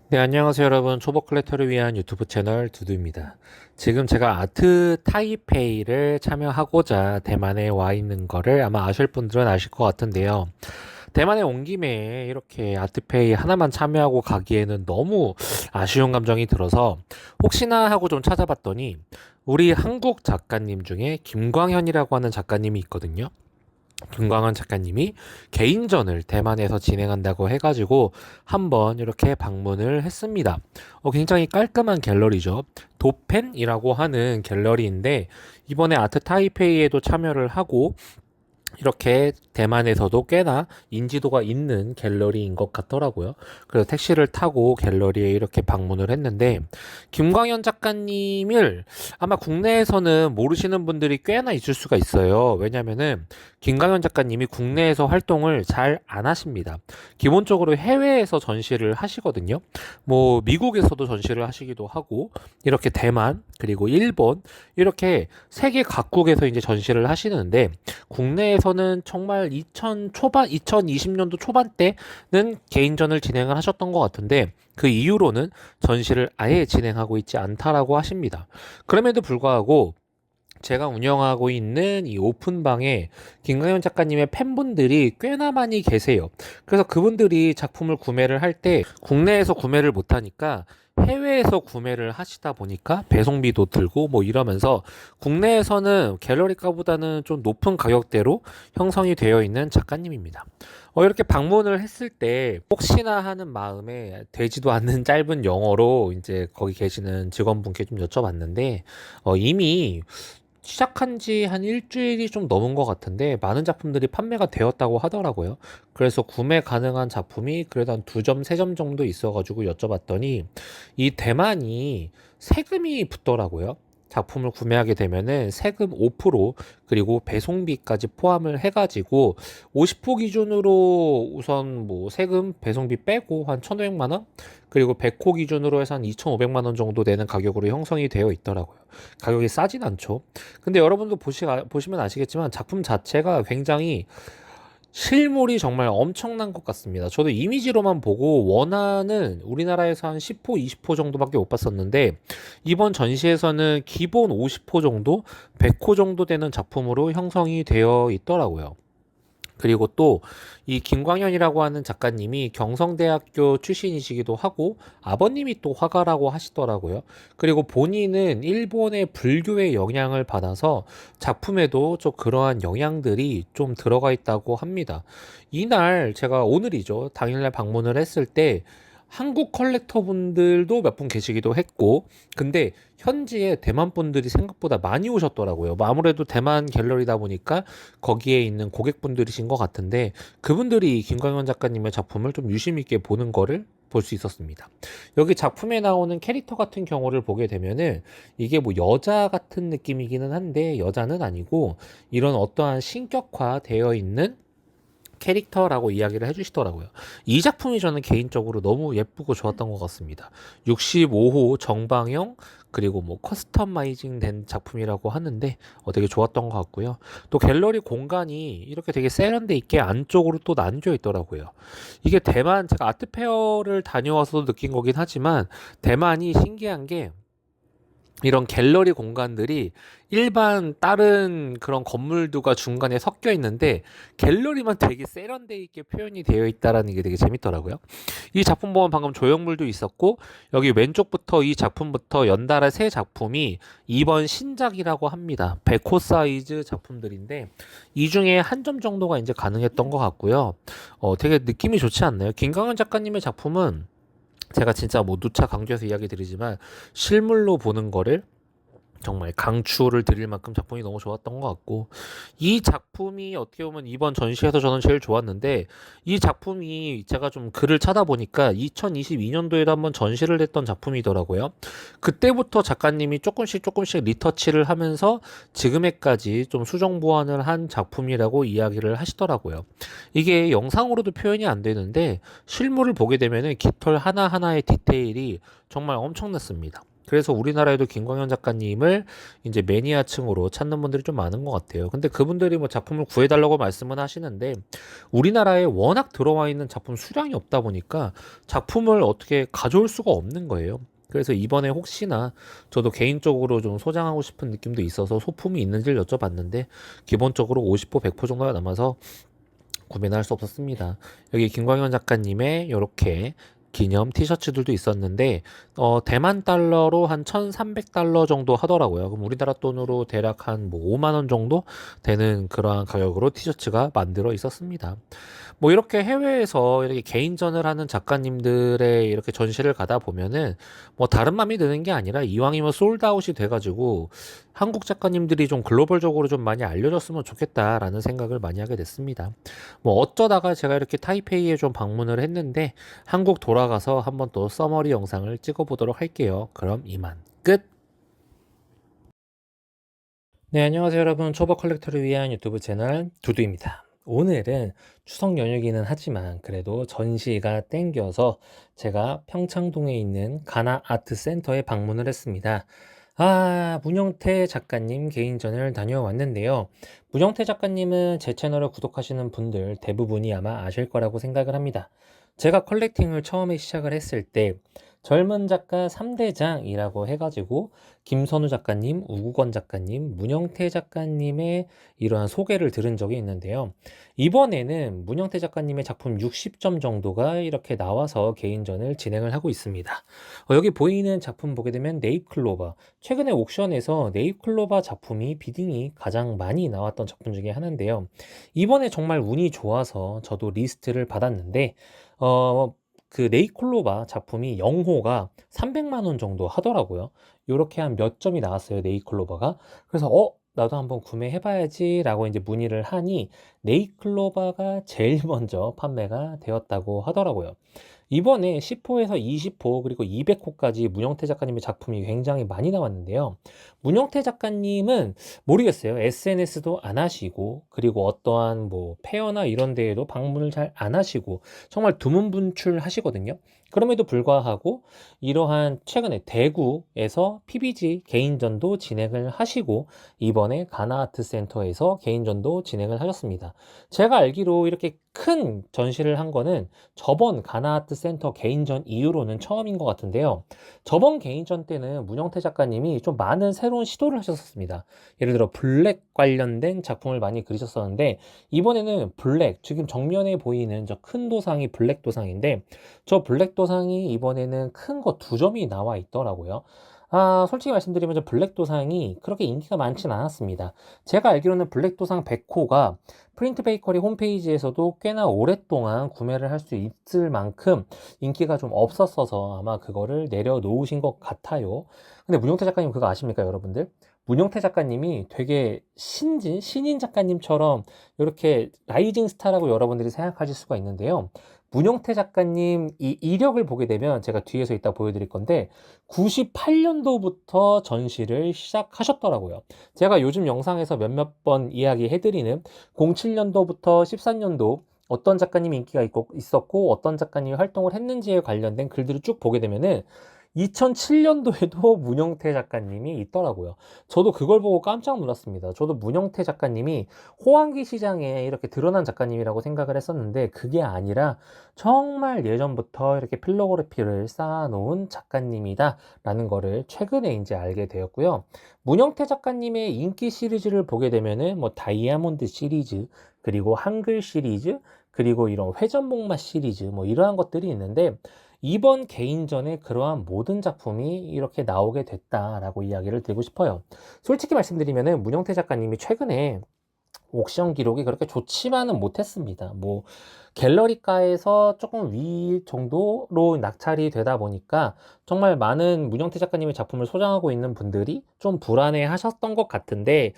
네, 안녕하세요, 여러분. 초보 컬렉터를 위한 유튜브 채널 두두입니다. 지금 제가 아트 타이페이를 참여하고자 대만에 와 있는 거를 아마 아실 분들은 아실 것 같은데요. 대만에 온 김에 이렇게 아트페이 하나만 참여하고 가기에는 너무 아쉬운 감정이 들어서 혹시나 하고 좀 찾아봤더니 우리 한국 작가님 중에 김광현이라고 하는 작가님이 있거든요. 김광현 작가님이 개인전을 대만에서 진행한다고 해가지고 한번 이렇게 방문을 했습니다. 굉장히 깔끔한 갤러리죠. 도펜이라고 하는 갤러리인데 이번에 아트 타이페이에도 참여를 하고 이렇게 대만에서도 꽤나 인지도가 있는 갤러리인 것 같더라고요. 그래서 택시를 타고 갤러리에 이렇게 방문을 했는데 김광현 작가님을 아마 국내에서는 모르시는 분들이 꽤나 있을 수가 있어요. 왜냐면은 김강현 작가님이 국내에서 활동을 잘 안 하십니다. 기본적으로 해외에서 전시를 하시거든요. 뭐 미국에서도 전시를 하시기도 하고 이렇게 대만 그리고 일본 이렇게 세계 각국에서 이제 전시를 하시는데 국내에서는 정말 2020년도 초반 때는 개인전을 진행을 하셨던 것 같은데 그 이후로는 전시를 아예 진행하고 있지 않다라고 하십니다. 그럼에도 불구하고 제가 운영하고 있는 이 오픈방에 김강현 작가님의 팬분들이 꽤나 많이 계세요. 그래서 그분들이 작품을 구매를 할 때 국내에서 구매를 못하니까 해외에서 구매를 하시다 보니까 배송비도 들고 뭐 이러면서 국내에서는 갤러리가보다는 좀 높은 가격대로 형성이 되어 있는 작가님입니다. 이렇게 방문을 했을 때 혹시나 하는 마음에 되지도 않는 짧은 영어로 이제 거기 계시는 직원분께 좀 여쭤봤는데 이미 시작한 지 한 일주일이 좀 넘은 것 같은데 많은 작품들이 판매가 되었다고 하더라고요. 그래서 구매 가능한 작품이 그래도 한 2점, 3점 정도 있어가지고 여쭤봤더니 이 대만이 세금이 붙더라고요. 작품을 구매하게 되면은 세금 5% 그리고 배송비까지 포함을 해가지고 50호 기준으로 우선 뭐 세금 배송비 빼고 한 1,500만 원 그리고 100호 기준으로 해서 한 2,500만 원 정도 되는 가격으로 형성이 되어 있더라고요. 가격이 싸진 않죠. 근데 여러분도 보시면 아시겠지만 작품 자체가 굉장히 실물이 정말 엄청난 것 같습니다. 저도 이미지로만 보고 원화는 우리나라에서 한 10호, 20호 정도밖에 못 봤었는데 이번 전시에서는 기본 50호 정도, 100호 정도 되는 작품으로 형성이 되어 있더라고요. 그리고 또 이 김광현이라고 하는 작가님이 경성대학교 출신이시기도 하고 아버님이 또 화가라고 하시더라고요. 그리고 본인은 일본의 불교의 영향을 받아서 작품에도 좀 그러한 영향들이 좀 들어가 있다고 합니다. 이날 제가 오늘이죠. 당일날 방문을 했을 때 한국 컬렉터 분들도 몇 분 계시기도 했고, 근데 현지에 대만 분들이 생각보다 많이 오셨더라고요. 뭐 아무래도 대만 갤러리다 보니까 거기에 있는 고객분들이신 것 같은데, 그분들이 김광현 작가님의 작품을 좀 유심 있게 보는 거를 볼 수 있었습니다. 여기 작품에 나오는 캐릭터 같은 경우를 보게 되면은 이게 뭐 여자 같은 느낌이기는 한데 여자는 아니고 이런 어떠한 신격화 되어 있는 캐릭터라고 이야기를 해주시더라고요. 이 작품이 저는 개인적으로 너무 예쁘고 좋았던 것 같습니다. 65호 정방형 그리고 뭐 커스터마이징 된 작품이라고 하는데 되게 좋았던 것 같고요. 또 갤러리 공간이 이렇게 되게 세련돼 있게 안쪽으로 또 나뉘어 있더라고요. 이게 대만 제가 아트페어를 다녀와서도 느낀 거긴 하지만 대만이 신기한 게 이런 갤러리 공간들이 일반 다른 그런 건물들과 중간에 섞여 있는데 갤러리만 되게 세련돼 있게 표현이 되어 있다라는 게 되게 재밌더라고요. 이 작품 보면 방금 조형물도 있었고 여기 왼쪽부터 이 작품부터 연달아 세 작품이 이번 신작이라고 합니다. 100호 사이즈 작품들인데 이 중에 한 점 정도가 이제 가능했던 것 같고요. 되게 느낌이 좋지 않나요? 김강은 작가님의 작품은 제가 진짜 뭐 누차 강조해서 이야기 드리지만 실물로 보는 거를 정말 강추를 드릴 만큼 작품이 너무 좋았던 것 같고 이 작품이 어떻게 보면 이번 전시에서 저는 제일 좋았는데 이 작품이 제가 좀 글을 찾아보니까 2022년도에도 한번 전시를 했던 작품이더라고요. 그때부터 작가님이 조금씩 리터치를 하면서 지금에까지 좀 수정 보완을 한 작품이라고 이야기를 하시더라고요. 이게 영상으로도 표현이 안 되는데 실물을 보게 되면은 깃털 하나하나의 디테일이 정말 엄청났습니다. 그래서 우리나라에도 김광현 작가님을 이제 매니아층으로 찾는 분들이 좀 많은 것 같아요. 근데 그분들이 뭐 작품을 구해달라고 말씀은 하시는데 우리나라에 워낙 들어와 있는 작품 수량이 없다 보니까 작품을 어떻게 가져올 수가 없는 거예요. 그래서 이번에 혹시나 저도 개인적으로 좀 소장하고 싶은 느낌도 있어서 소품이 있는지를 여쭤봤는데 기본적으로 50호, 100호 정도가 남아서 구매는 할 수 없었습니다. 여기 김광현 작가님의 이렇게 기념 티셔츠들도 있었는데 대만 달러로 한 1,300달러 정도 하더라고요. 그럼 우리나라 돈으로 대략 한 뭐 5만 원 정도 되는 그러한 가격으로 티셔츠가 만들어 있었습니다. 뭐 이렇게 해외에서 이렇게 개인전을 하는 작가님들의 이렇게 전시를 가다 보면은 뭐 다른 맘이 드는 게 아니라 이왕이면 솔드아웃이 돼가지고 한국 작가님들이 좀 글로벌적으로 좀 많이 알려졌으면 좋겠다라는 생각을 많이 하게 됐습니다. 뭐 어쩌다가 제가 이렇게 타이페이에 좀 방문을 했는데 한국 돌아가서 한번 또 서머리 영상을 찍어보도록 할게요. 그럼 이만 끝! 네, 안녕하세요, 여러분. 초보 컬렉터를 위한 유튜브 채널 두두입니다. 오늘은 추석 연휴기는 하지만 그래도 전시가 땡겨서 제가 평창동에 있는 가나 아트 센터에 방문을 했습니다. 문영태 작가님 개인전을 다녀왔는데요. 문영태 작가님은 제 채널을 구독하시는 분들 대부분이 아마 아실 거라고 생각을 합니다. 제가 컬렉팅을 처음에 시작을 했을 때 젊은 작가 3대장이라고 해가지고 김선우 작가님, 우국원 작가님, 문영태 작가님의 이러한 소개를 들은 적이 있는데요. 이번에는 문영태 작가님의 작품 60점 정도가 이렇게 나와서 개인전을 진행을 하고 있습니다. 여기 보이는 작품 보게 되면 네잎클로버. 최근에 옥션에서 네잎클로버 작품이 비딩이 가장 많이 나왔던 작품 중에 하나인데요. 이번에 정말 운이 좋아서 저도 리스트를 받았는데, 어, 그 네잎클로버 작품이 영호가 300만 원 정도 하더라고요. 요렇게 한 몇 점이 나왔어요, 네잎클로버가. 그래서 나도 한번 구매해봐야지 라고 이제 문의를 하니 네잎클로버가 제일 먼저 판매가 되었다고 하더라고요. 이번에 10호에서 20호 그리고 200호까지 문영태 작가님의 작품이 굉장히 많이 나왔는데요. 문영태 작가님은 모르겠어요. SNS도 안 하시고 그리고 어떠한 뭐 페어나 이런 데에도 방문을 잘 안 하시고 정말 두문분출하시거든요. 그럼에도 불구하고 이러한 최근에 대구에서 PBG 개인전도 진행을 하시고 이번에 가나아트 센터에서 개인전도 진행을 하셨습니다. 제가 알기로 이렇게 큰 전시를 한 거는 저번 가나아트 센터 개인전 이후로는 처음인 것 같은데요. 저번 개인전 때는 문영태 작가님이 좀 많은 새로운 시도를 하셨습니다. 예를 들어 블랙 관련된 작품을 많이 그리셨었는데 이번에는 블랙, 지금 정면에 보이는 저 큰 도상이 블랙 도상인데 저 블랙 도상이 이번에는 큰 거 두 점이 나와 있더라고요. 솔직히 말씀드리면 저 블랙 도상이 그렇게 인기가 많진 않았습니다. 제가 알기로는 블랙 도상 100호가 프린트 베이커리 홈페이지에서도 꽤나 오랫동안 구매를 할 수 있을 만큼 인기가 좀 없었어서 아마 그거를 내려놓으신 것 같아요. 근데 문용태 작가님 그거 아십니까, 여러분들? 문용태 작가님이 되게 신인 작가님처럼 이렇게 라이징 스타라고 여러분들이 생각하실 수가 있는데요. 문용태 작가님 이 이력을 보게 되면 제가 뒤에서 이따 보여드릴 건데 98년도부터 전시를 시작하셨더라고요. 제가 요즘 영상에서 몇몇 번 이야기해드리는 07년도부터 14년도 어떤 작가님이 인기가 있었고 어떤 작가님이 활동을 했는지에 관련된 글들을 쭉 보게 되면은 2007년도에도 문영태 작가님이 있더라고요. 저도 그걸 보고 깜짝 놀랐습니다. 저도 문영태 작가님이 호황기 시장에 이렇게 드러난 작가님이라고 생각을 했었는데 그게 아니라 정말 예전부터 이렇게 필로그래피를 쌓아놓은 작가님이다 라는 거를 최근에 이제 알게 되었고요. 문영태 작가님의 인기 시리즈를 보게 되면은 뭐 다이아몬드 시리즈 그리고 한글 시리즈 그리고 이런 회전목마 시리즈 뭐 이러한 것들이 있는데 이번 개인전에 그러한 모든 작품이 이렇게 나오게 됐다라고 이야기를 드리고 싶어요. 솔직히 말씀드리면은 문영태 작가님이 최근에 옥션 기록이 그렇게 좋지만은 못했습니다. 뭐 갤러리가에서 조금 위 정도로 낙찰이 되다 보니까 정말 많은 문영태 작가님의 작품을 소장하고 있는 분들이 좀 불안해 하셨던 것 같은데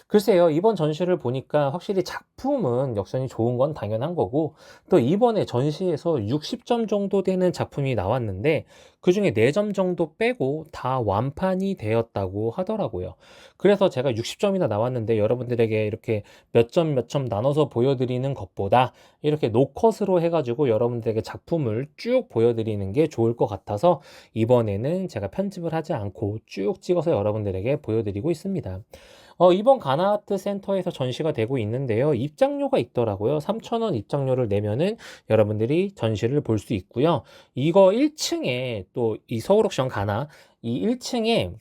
글쎄요, 이번 전시를 보니까 확실히 작품은 역전이 좋은 건 당연한 거고 또 이번에 전시에서 60점 정도 되는 작품이 나왔는데 그 중에 4점 정도 빼고 다 완판이 되었다고 하더라고요. 그래서 제가 60점이나 나왔는데 여러분들에게 이렇게 몇 점 몇 점 나눠서 보여드리는 것보다 이렇게 노컷으로 해가지고 여러분들에게 작품을 쭉 보여드리는 게 좋을 것 같아서 이번에는 제가 편집을 하지 않고 쭉 찍어서 여러분들에게 보여드리고 있습니다. 이번 가나아트 센터에서 전시가 되고 있는데요. 입장료가 있더라고요. 3,000원 입장료를 내면은 여러분들이 전시를 볼 수 있고요. 이거 1층에 또 이 서울옥션 가나 이 1층에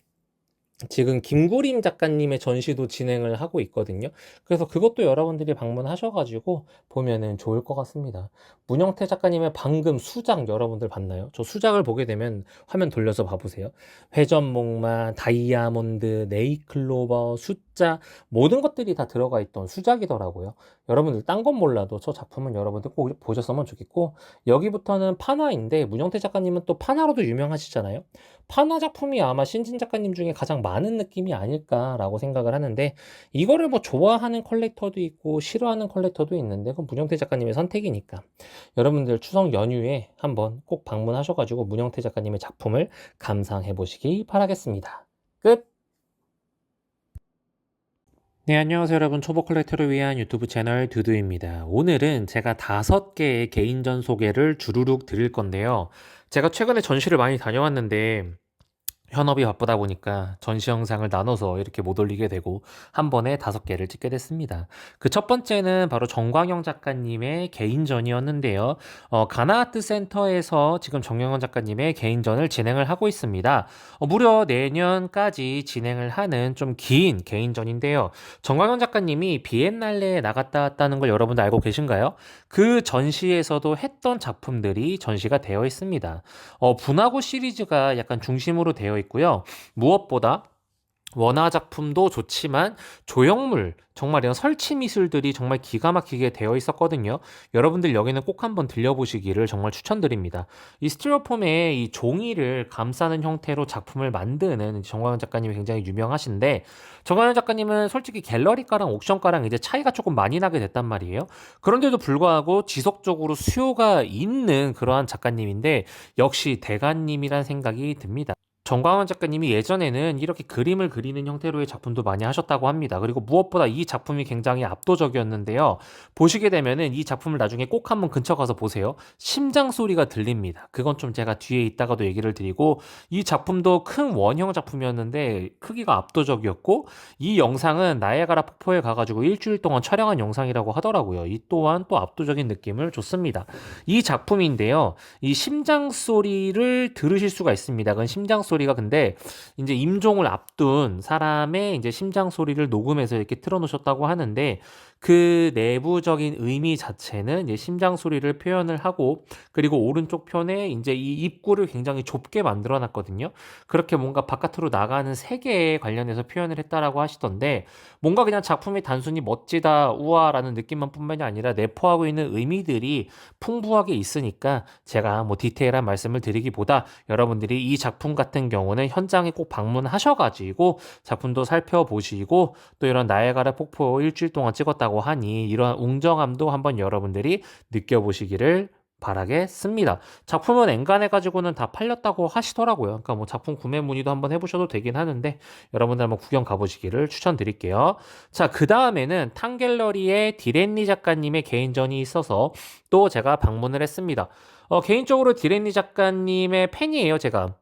지금 김구림 작가님의 전시도 진행을 하고 있거든요. 그래서 그것도 여러분들이 방문하셔가지고 보면은 좋을 것 같습니다. 문영태 작가님의 방금 수작 여러분들 봤나요? 저 수작을 보게 되면 화면 돌려서 봐보세요. 회전목마, 다이아몬드, 네이클로버, 숫자 모든 것들이 다 들어가 있던 수작이더라고요. 여러분들 딴 건 몰라도 저 작품은 여러분들 꼭 보셨으면 좋겠고 여기부터는 판화인데 문영태 작가님은 또 판화로도 유명하시잖아요. 판화 작품이 아마 신진 작가님 중에 가장 많은 느낌이 아닐까라고 생각을 하는데 이거를 뭐 좋아하는 컬렉터도 있고 싫어하는 컬렉터도 있는데 그건 문영태 작가님의 선택이니까 여러분들 추석 연휴에 한번 꼭 방문하셔가지고 문영태 작가님의 작품을 감상해 보시기 바라겠습니다. 끝! 네, 안녕하세요, 여러분. 초보 컬렉터를 위한 유튜브 채널 두두입니다. 오늘은 제가 5개의 개인전 소개를 주르륵 드릴 건데요. 제가 최근에 전시를 많이 다녀왔는데, 현업이 바쁘다 보니까 전시 영상을 나눠서 이렇게 못 올리게 되고 한 번에 5개를 찍게 됐습니다. 그 첫 번째는 바로 정광영 작가님의 개인전이었는데요. 가나아트 센터에서 지금 정광영 작가님의 개인전을 진행을 하고 있습니다. 무려 내년까지 진행을 하는 좀 긴 개인전인데요. 정광영 작가님이 비엔날레에 나갔다 왔다는 걸 여러분들 알고 계신가요? 그 전시에서도 했던 작품들이 전시가 되어 있습니다. 분화구 시리즈가 약간 중심으로 되어 있고요. 무엇보다 원화 작품도 좋지만 조형물, 정말 이런 설치 미술들이 정말 기가 막히게 되어 있었거든요. 여러분들 여기는 꼭 한번 들려보시기를 정말 추천드립니다. 이 스티로폼의 이 종이를 감싸는 형태로 작품을 만드는 정광현 작가님이 굉장히 유명하신데, 정광현 작가님은 솔직히 갤러리가랑 옥션가랑 이제 차이가 조금 많이 나게 됐단 말이에요. 그런데도 불구하고 지속적으로 수요가 있는 그러한 작가님인데 역시 대가님이란 생각이 듭니다. 정광원 작가님이 예전에는 이렇게 그림을 그리는 형태로의 작품도 많이 하셨다고 합니다. 그리고 무엇보다 이 작품이 굉장히 압도적이었는데요. 보시게 되면은 이 작품을 나중에 꼭 한번 근처 가서 보세요. 심장 소리가 들립니다. 그건 좀 제가 뒤에 있다가도 얘기를 드리고, 이 작품도 큰 원형 작품이었는데 크기가 압도적이었고, 이 영상은 나이아가라 폭포에 가가지고 일주일 동안 촬영한 영상이라고 하더라고요. 이 또한 또 압도적인 느낌을 줬습니다. 이 작품인데요. 이 심장 소리를 들으실 수가 있습니다. 그건 심장 소리가 근데 이제 임종을 앞둔 사람의 이제 심장 소리를 녹음해서 이렇게 틀어놓으셨다고 하는데, 그 내부적인 의미 자체는 이제 심장 소리를 표현을 하고, 그리고 오른쪽 편에 이제 이 입구를 굉장히 좁게 만들어 놨거든요. 그렇게 뭔가 바깥으로 나가는 세계에 관련해서 표현을 했다라고 하시던데, 뭔가 그냥 작품이 단순히 멋지다, 우아라는 느낌만 뿐만이 아니라 내포하고 있는 의미들이 풍부하게 있으니까 제가 뭐 디테일한 말씀을 드리기보다 여러분들이 이 작품 같은 경우는 현장에 꼭 방문하셔가지고 작품도 살펴보시고, 또 이런 나이아가라 폭포 일주일 동안 찍었다고 하니 이러한 웅장함도 한번 여러분들이 느껴보시기를 바라겠습니다. 작품은 엔간해 가지고는 다 팔렸다고 하시더라고요. 그러니까 뭐 작품 구매 문의도 한번 해보셔도 되긴 하는데 여러분들 한번 구경 가보시기를 추천드릴게요. 자, 그 다음에는 탕갤러리의 디렌니 작가님의 개인전이 있어서 또 제가 방문을 했습니다. 개인적으로 디렌니 작가님의 팬이에요, 제가.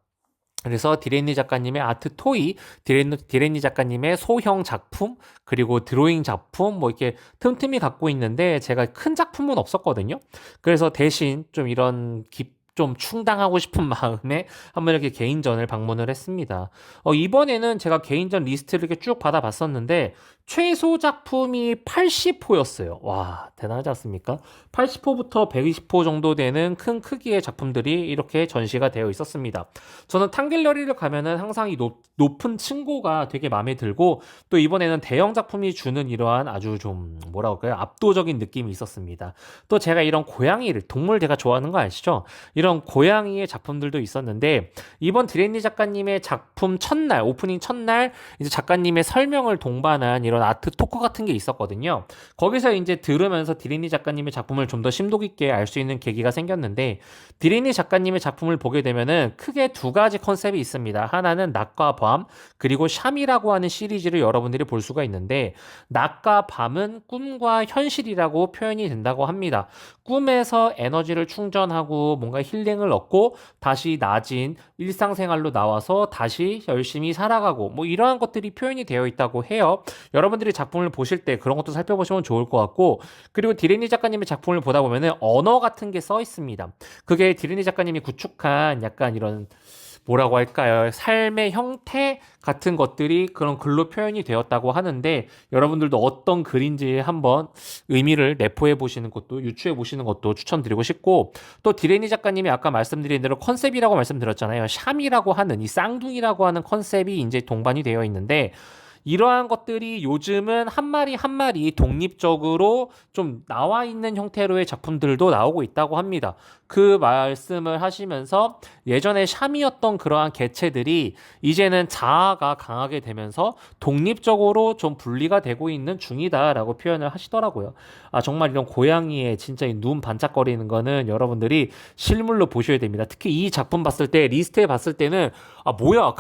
그래서 디렌니 작가님의 아트 토이, 디렌니 작가님의 소형 작품, 그리고 드로잉 작품, 뭐 이렇게 틈틈이 갖고 있는데 제가 큰 작품은 없었거든요. 그래서 대신 좀 이런 좀 충당하고 싶은 마음에 한번 이렇게 개인전을 방문을 했습니다. 이번에는 제가 개인전 리스트를 이렇게 쭉 받아봤었는데 최소 작품이 80호였어요. 와, 대단하지 않습니까? 80호부터 120호 정도 되는 큰 크기의 작품들이 이렇게 전시가 되어 있었습니다. 저는 탕갤러리를 가면은 항상 이 높은 층고가 되게 마음에 들고, 또 이번에는 대형 작품이 주는 이러한 아주 좀 뭐라 할까요? 압도적인 느낌이 있었습니다. 또 제가 이런 고양이를, 동물 제가 좋아하는 거 아시죠? 이런 고양이의 작품들도 있었는데, 이번 디렌니 작가님의 작품 첫날, 오프닝 첫날 이제 작가님의 설명을 동반한 이런 아트 토크 같은 게 있었거든요. 거기서 이제 들으면서 디렌니 작가님의 작품을 좀 더 심도 깊게 알 수 있는 계기가 생겼는데, 디렌니 작가님의 작품을 보게 되면은 크게 두 가지 컨셉이 있습니다. 하나는 낮과 밤, 그리고 샴이라고 하는 시리즈를 여러분들이 볼 수가 있는데, 낮과 밤은 꿈과 현실이라고 표현이 된다고 합니다. 꿈에서 에너지를 충전하고 뭔가 힐링을 얻고 다시 낮인 일상생활로 나와서 다시 열심히 살아가고, 뭐 이러한 것들이 표현이 되어 있다고 해요. 여러분들이 작품을 보실 때 그런 것도 살펴보시면 좋을 것 같고, 그리고 디레니 작가님의 작품을 보다 보면은 언어 같은 게 써 있습니다. 그게 디레니 작가님이 구축한 약간 이런 뭐라고 할까요? 삶의 형태 같은 것들이 그런 글로 표현이 되었다고 하는데, 여러분들도 어떤 글인지 한번 의미를 내포해 보시는 것도, 유추해 보시는 것도 추천드리고 싶고, 또 디레니 작가님이 아까 말씀드린 대로 컨셉이라고 말씀드렸잖아요. 샴이라고 하는 이 쌍둥이라고 하는 컨셉이 이제 동반이 되어 있는데, 이러한 것들이 요즘은 한 마리 한 마리 독립적으로 좀 나와 있는 형태로의 작품들도 나오고 있다고 합니다. 그 말씀을 하시면서 예전에 샴이었던 그러한 개체들이 이제는 자아가 강하게 되면서 독립적으로 좀 분리가 되고 있는 중이다라고 표현을 하시더라고요. 아, 정말 이런 고양이의 진짜 이 눈 반짝거리는 거는 여러분들이 실물로 보셔야 됩니다. 특히 이 작품 봤을 때, 리스트에 봤을 때는 아, 뭐야,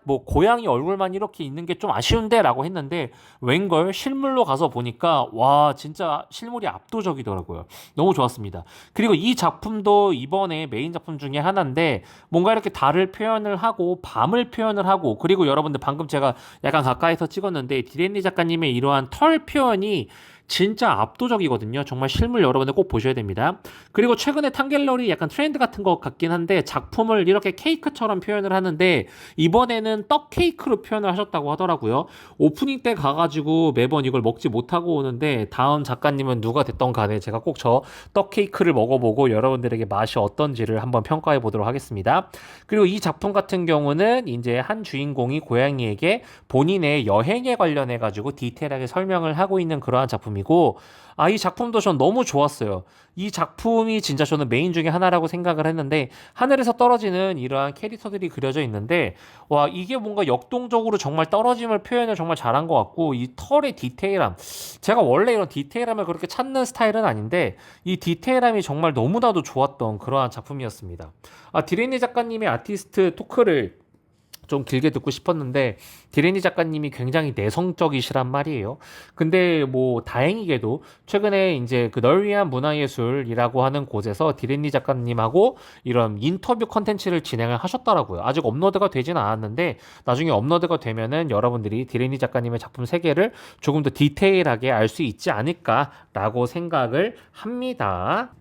뭐 고양이 얼굴만 이렇게 있는 게 좀 아쉬운데라고 했는데 웬걸 실물로 가서 보니까 와, 진짜 실물이 압도적이더라고요. 너무 좋았습니다. 그리고 이 작품도 이번에 메인 작품 중에 하나인데 뭔가 이렇게 달을 표현을 하고 밤을 표현을 하고, 그리고 여러분들 방금 제가 약간 가까이서 찍었는데 디랜리 작가님의 이러한 털 표현이 진짜 압도적이거든요. 정말 실물 여러분들 꼭 보셔야 됩니다. 그리고 최근에 탕갤러리 약간 트렌드 같은 것 같긴 한데 작품을 이렇게 케이크처럼 표현을 하는데 이번에는 떡 케이크로 표현을 하셨다고 하더라고요. 오프닝 때 가가지고 매번 이걸 먹지 못하고 오는데 다음 작가님은 누가 됐던 간에 제가 꼭 저 떡 케이크를 먹어보고 여러분들에게 맛이 어떤지를 한번 평가해 보도록 하겠습니다. 그리고 이 작품 같은 경우는 이제 한 주인공이 고양이에게 본인의 여행에 관련해 가지고 디테일하게 설명을 하고 있는 그러한 작품이고, 아, 이 작품도 전 너무 좋았어요. 이 작품이 진짜 저는 메인 중에 하나라고 생각을 했는데 하늘에서 떨어지는 이러한 캐릭터들이 그려져 있는데 와, 이게 뭔가 역동적으로 정말 떨어짐을 표현을 정말 잘한 것 같고, 이 털의 디테일함, 제가 원래 이런 디테일함을 그렇게 찾는 스타일은 아닌데 이 디테일함이 정말 너무나도 좋았던 그러한 작품이었습니다. 아, 디레니 작가님의 아티스트 토크를 좀 길게 듣고 싶었는데 디레니 작가님이 굉장히 내성적이시란 말이에요. 근데 뭐 다행히게도 최근에 이제 그 널 위한 문화예술이라고 하는 곳에서 디레니 작가님하고 이런 인터뷰 컨텐츠를 진행을 하셨더라고요. 아직 업로드가 되진 않았는데 나중에 업로드가 되면은 여러분들이 디레니 작가님의 작품 세계를 조금 더 디테일하게 알 수 있지 않을까라고 생각을 합니다.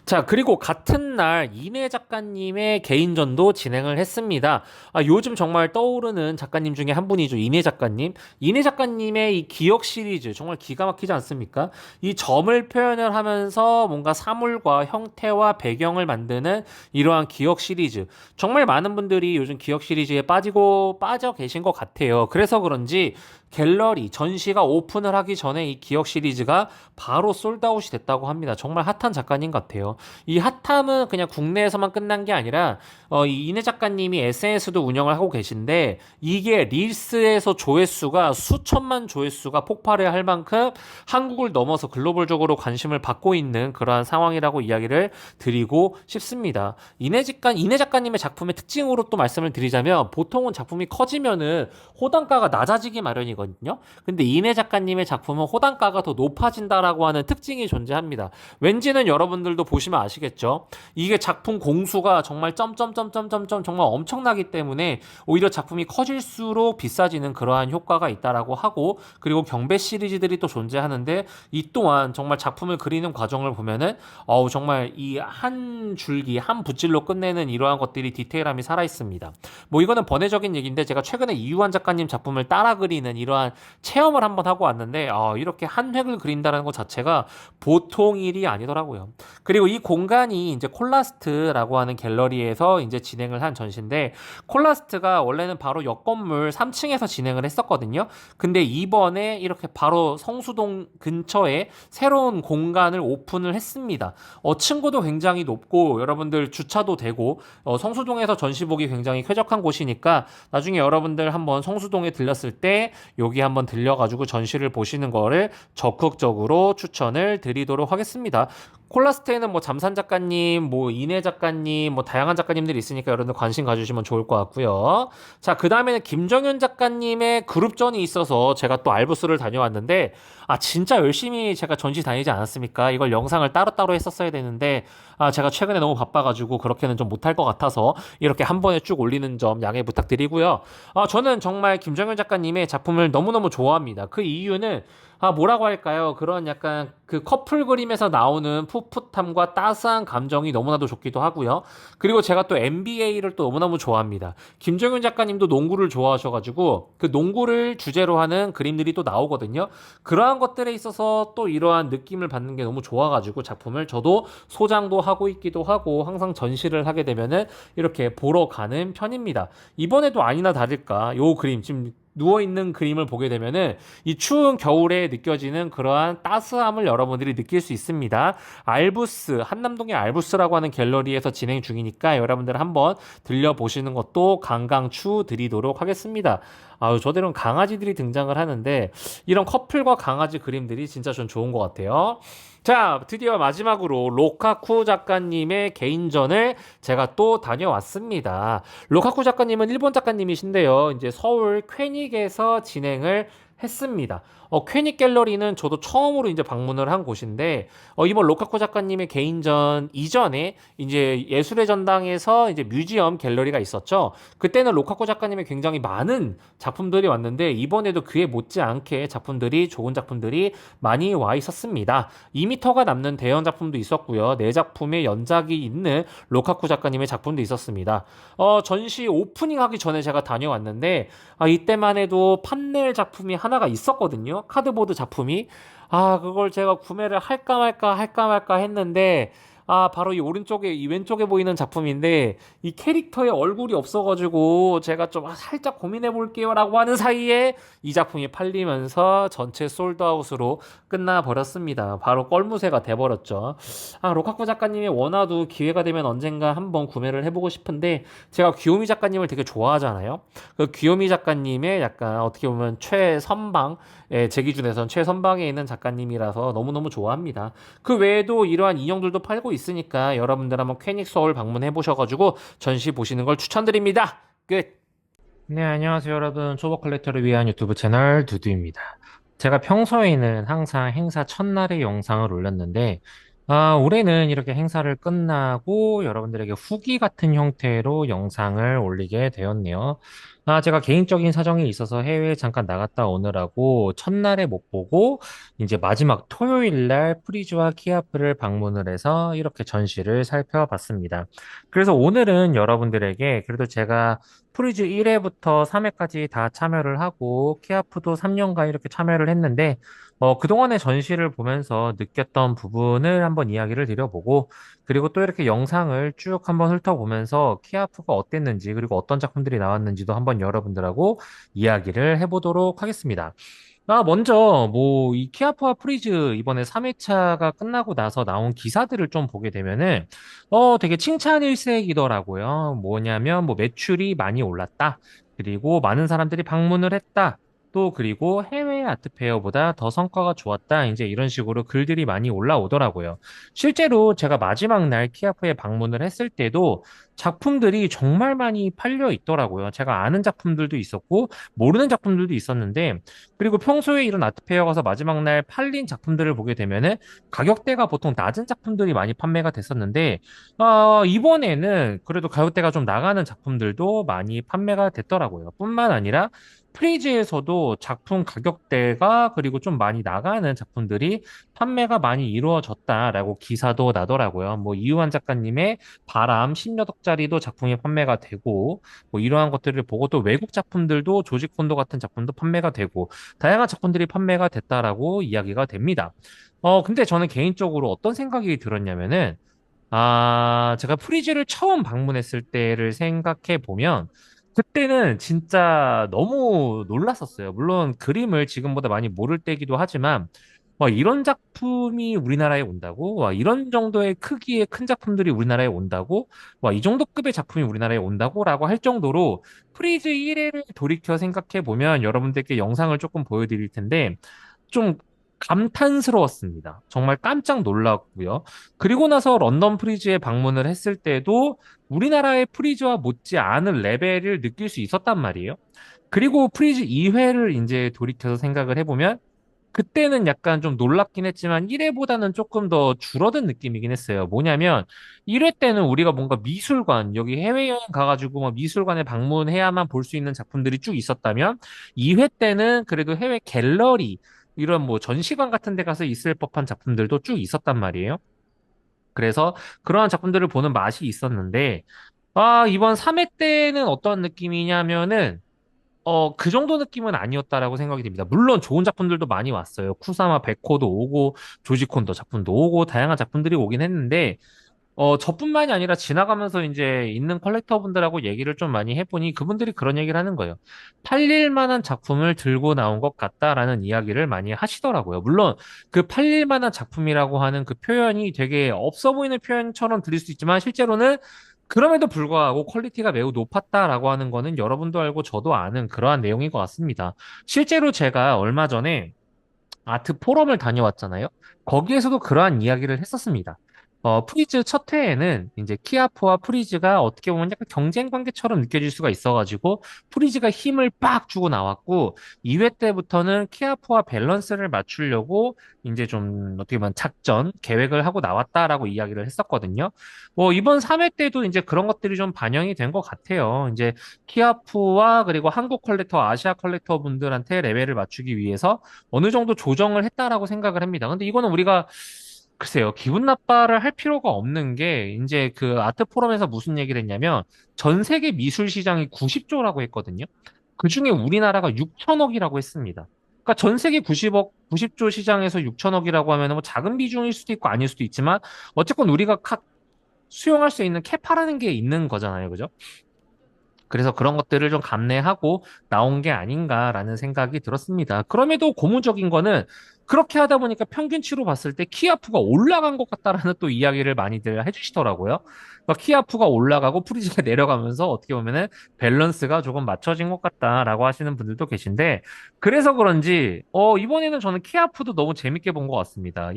자, 그리고 같은 날 이내 작가님의 개인전도 진행을 했습니다. 아, 요즘 정말 떠오르는 작가님 중에 한 분이죠. 이내 작가님. 이내 작가님의 이 기억 시리즈 정말 기가 막히지 않습니까? 이 점을 표현을 하면서 뭔가 사물과 형태와 배경을 만드는 이러한 기억 시리즈. 정말 많은 분들이 요즘 기억 시리즈에 빠져 계신 것 같아요. 그래서 그런지 갤러리 전시가 오픈을 하기 전에 이 기억 시리즈가 바로 솔드아웃이 됐다고 합니다. 정말 핫한 작가님 같아요. 이 핫함은 그냥 국내에서만 끝난 게 아니라 이 이내 작가님이 SNS도 운영을 하고 계신데 이게 릴스에서 조회수가 수천만 조회수가 폭발을 할 만큼 한국을 넘어서 글로벌적으로 관심을 받고 있는 그러한 상황이라고 이야기를 드리고 싶습니다. 이내 작가님의 작품의 특징으로 또 말씀을 드리자면 보통은 작품이 커지면은 호단가가 낮아지기 마련이거든요. 근데 이내 작가님의 작품은 호단가가 더 높아진다라고 하는 특징이 존재합니다. 왠지는 여러분들도 보시면 아시겠죠. 이게 작품 공수가 정말 점점점점점점 정말 엄청나기 때문에 오히려 작품이 커질수록 비싸지는 그러한 효과가 있다라고 하고, 그리고 경배 시리즈들이 또 존재하는데 이 또한 정말 작품을 그리는 과정을 보면은 정말 이 한 줄기 한 붓질로 끝내는 이러한 것들이 디테일함이 살아 있습니다. 뭐 이거는 번외적인 얘기인데 제가 최근에 이유한 작가님 작품을 따라 그리는 이러한 체험을 한번 하고 왔는데 이렇게 한 획을 그린다는 것 자체가 보통 일이 아니더라고요. 그리고 이 공간이 이제 콜라스트라고 하는 갤러리에서 이제 진행을 한 전시인데, 콜라스트가 원래는 바로 옆 건물 3층에서 진행을 했었거든요. 근데 이번에 이렇게 바로 성수동 근처에 새로운 공간을 오픈을 했습니다. 층고도 굉장히 높고 여러분들 주차도 되고 성수동에서 전시 보기 굉장히 쾌적한 곳이니까 나중에 여러분들 한번 성수동에 들렸을 때 여기 한번 들려가지고 전시를 보시는 거를 적극적으로 추천을 드리도록 하겠습니다. 콜라스테는 뭐 잠산 작가님, 뭐 이내 작가님, 뭐 다양한 작가님들이 있으니까 여러분들 관심 가주시면 좋을 것 같고요. 자, 그 다음에는 김정현 작가님의 그룹전이 있어서 제가 또 알부스를 다녀왔는데, 진짜 열심히 제가 전시 다니지 않았습니까? 이걸 영상을 따로따로 했었어야 되는데, 제가 최근에 너무 바빠가지고 그렇게는 좀 못할 것 같아서 이렇게 한 번에 쭉 올리는 점 양해 부탁드리고요. 저는 정말 김정현 작가님의 작품을 너무너무 좋아합니다. 그 이유는 뭐라고 할까요? 그런 약간 그 커플 그림에서 나오는 풋풋함과 따스한 감정이 너무나도 좋기도 하고요. 그리고 제가 또 NBA를 또 너무너무 좋아합니다. 김정윤 작가님도 농구를 좋아하셔가지고 그 농구를 주제로 하는 그림들이 또 나오거든요. 그러한 것들에 있어서 또 이러한 느낌을 받는 게 너무 좋아가지고 작품을 저도 소장도 하고 있기도 하고 항상 전시를 하게 되면은 이렇게 보러 가는 편입니다. 이번에도 아니나 다를까 요 그림 지금 누워있는 그림을 보게 되면은 이 추운 겨울에 느껴지는 그러한 따스함을 여러분들이 느낄 수 있습니다. 알부스, 한남동의 알부스라고 하는 갤러리에서 진행 중이니까 여러분들 한번 들려보시는 것도 강강 추드리도록 하겠습니다. 아유, 저대로는 강아지들이 등장을 하는데 이런 커플과 강아지 그림들이 진짜 좀 좋은 것 같아요. 자, 드디어 마지막으로 로카쿠 작가님의 개인전을 제가 또 다녀왔습니다. 로카쿠 작가님은 일본 작가님이신데요. 이제 서울 퀘닉에서 진행을 했습니다. 퀘닉 갤러리는 저도 처음으로 이제 방문을 한 곳인데, 이번 로카쿠 작가님의 개인전 이전에 이제 예술의 전당에서 이제 뮤지엄 갤러리가 있었죠. 그때는 로카쿠 작가님의 굉장히 많은 작품들이 왔는데, 이번에도 그에 못지않게 작품들이, 좋은 작품들이 많이 와 있었습니다. 2m가 남는 대형 작품도 있었고요. 네 작품의 연작이 있는 로카쿠 작가님의 작품도 있었습니다. 전시 오프닝 하기 전에 제가 다녀왔는데, 이때만 해도 판넬 작품이 하나가 있었거든요. 카드보드 작품이. 그걸 제가 구매를 할까 말까 했는데, 바로 이 오른쪽에, 이 왼쪽에 보이는 작품인데, 이 캐릭터의 얼굴이 없어가지고, 제가 좀 살짝 고민해 볼게요. 라고 하는 사이에 이 작품이 팔리면서 전체 솔드아웃으로 끝나버렸습니다. 바로 껄무새가 돼버렸죠. 로카쿠 작가님의 원화도 기회가 되면 언젠가 한번 구매를 해보고 싶은데, 제가 귀요미 작가님을 되게 좋아하잖아요. 그 귀요미 작가님의 약간 어떻게 보면 최선방, 제 기준에선 최선방에 있는 작가님이라서 너무너무 좋아합니다. 그 외에도 이러한 인형들도 팔고 있으니까 여러분들 한번 퀘닉 서울 방문해 보셔가지고 전시 보시는 걸 추천드립니다. 끝. 네, 안녕하세요, 여러분. 초보 컬렉터를 위한 유튜브 채널 두두입니다. 제가 평소에는 항상 행사 첫날에 영상을 올렸는데, 올해는 이렇게 행사를 끝나고 여러분들에게 후기 같은 형태로 영상을 올리게 되었네요. 제가 개인적인 사정이 있어서 해외에 잠깐 나갔다 오느라고 첫날에 못 보고, 이제 마지막 토요일 날 프리즈와 키아프를 방문을 해서 이렇게 전시를 살펴봤습니다. 그래서 오늘은 여러분들에게 그래도 제가 프리즈 1회부터 3회까지 다 참여를 하고 키아프도 3년간 이렇게 참여를 했는데 그동안의 전시를 보면서 느꼈던 부분을 한번 이야기를 드려보고 그리고 또 이렇게 영상을 쭉 한번 훑어보면서 키아프가 어땠는지 그리고 어떤 작품들이 나왔는지도 한번 여러분들하고 이야기를 해보도록 하겠습니다. 먼저, 이 키아프와 프리즈 이번에 3회차가 끝나고 나서 나온 기사들을 좀 보게 되면은, 되게 칭찬 일색이더라고요. 뭐냐면, 매출이 많이 올랐다. 그리고 많은 사람들이 방문을 했다. 또, 그리고 해외 아트페어보다 더 성과가 좋았다. 이제 이런 식으로 글들이 많이 올라오더라고요. 실제로 제가 마지막 날 키아프에 방문을 했을 때도 작품들이 정말 많이 팔려 있더라고요. 제가 아는 작품들도 있었고, 모르는 작품들도 있었는데, 그리고 평소에 이런 아트페어 가서 마지막 날 팔린 작품들을 보게 되면은 가격대가 보통 낮은 작품들이 많이 판매가 됐었는데, 이번에는 그래도 가격대가 좀 나가는 작품들도 많이 판매가 됐더라고요. 뿐만 아니라 프리즈에서도 작품 가격대가 그리고 좀 많이 나가는 작품들이 판매가 많이 이루어졌다라고 기사도 나더라고요. 이유한 작가님의 바람 10여독짜리도 작품이 판매가 되고, 이러한 것들을 보고 또 외국 작품들도 조직 콘도 같은 작품도 판매가 되고, 다양한 작품들이 판매가 됐다라고 이야기가 됩니다. 근데 저는 개인적으로 어떤 생각이 들었냐면은, 제가 프리즈를 처음 방문했을 때를 생각해 보면, 그때는 진짜 너무 놀랐었어요. 물론 그림을 지금보다 많이 모를 때기도 하지만, 와, 이런 작품이 우리나라에 온다고? 와, 이런 정도의 크기의 큰 작품들이 우리나라에 온다고? 와, 이 정도 급의 작품이 우리나라에 온다고? 라고 할 정도로 프리즈 1회를 돌이켜 생각해 보면 여러분들께 영상을 조금 보여드릴 텐데, 좀 감탄스러웠습니다. 정말 깜짝 놀랐고요. 그리고 나서 런던 프리즈에 방문을 했을 때도 우리나라의 프리즈와 못지 않은 레벨을 느낄 수 있었단 말이에요. 그리고 프리즈 2회를 이제 돌이켜서 생각을 해보면 그때는 약간 좀 놀랍긴 했지만 1회보다는 조금 더 줄어든 느낌이긴 했어요. 뭐냐면 1회 때는 우리가 뭔가 미술관, 여기 해외여행 가가지고 막 미술관에 방문해야만 볼 수 있는 작품들이 쭉 있었다면 2회 때는 그래도 해외 갤러리, 이런 전시관 같은 데 가서 있을 법한 작품들도 쭉 있었단 말이에요. 그래서 그러한 작품들을 보는 맛이 있었는데, 이번 3회 때는 어떤 느낌이냐면은 그 정도 느낌은 아니었다라고 생각이 듭니다. 물론 좋은 작품들도 많이 왔어요. 쿠사마 백호도 오고, 조지콘도 작품도 오고, 다양한 작품들이 오긴 했는데, 저뿐만이 아니라 지나가면서 이제 있는 컬렉터분들하고 얘기를 좀 많이 해보니 그분들이 그런 얘기를 하는 거예요. 팔릴 만한 작품을 들고 나온 것 같다라는 이야기를 많이 하시더라고요. 물론 그 팔릴 만한 작품이라고 하는 그 표현이 되게 없어 보이는 표현처럼 들릴 수 있지만 실제로는 그럼에도 불구하고 퀄리티가 매우 높았다라고 하는 거는 여러분도 알고 저도 아는 그러한 내용인 것 같습니다. 실제로 제가 얼마 전에 아트 포럼을 다녀왔잖아요. 거기에서도 그러한 이야기를 했었습니다. 프리즈 첫 회에는 이제 키아프와 프리즈가 어떻게 보면 약간 경쟁 관계처럼 느껴질 수가 있어가지고 프리즈가 힘을 빡 주고 나왔고 2회 때부터는 키아프와 밸런스를 맞추려고 이제 좀 어떻게 보면 작전 계획을 하고 나왔다라고 이야기를 했었거든요. 이번 3회 때도 이제 그런 것들이 좀 반영이 된 것 같아요. 이제 키아프와 그리고 한국 컬렉터, 아시아 컬렉터 분들한테 레벨을 맞추기 위해서 어느 정도 조정을 했다라고 생각을 합니다. 근데 이거는 우리가 글쎄요, 기분 나빠를 할 필요가 없는 게 이제 그 아트 포럼에서 무슨 얘기를 했냐면 전 세계 미술 시장이 90조라고 했거든요. 그중에 우리나라가 6천억이라고 했습니다. 그러니까 전 세계 90조 시장에서 6천억이라고 하면 뭐 작은 비중일 수도 있고 아닐 수도 있지만 어쨌건 우리가 수용할 수 있는 캐파라는 게 있는 거잖아요. 그죠? 그래서 그런 것들을 좀 감내하고 나온 게 아닌가라는 생각이 들었습니다. 그럼에도 고무적인 거는 그렇게 하다 보니까 평균치로 봤을 때 키아프가 올라간 것 같다라는 또 이야기를 많이들 해주시더라고요. 그러니까 키아프가 올라가고 프리즈가 내려가면서 어떻게 보면은 밸런스가 조금 맞춰진 것 같다라고 하시는 분들도 계신데 그래서 그런지 이번에는 저는 키아프도 너무 재밌게 본 것 같습니다.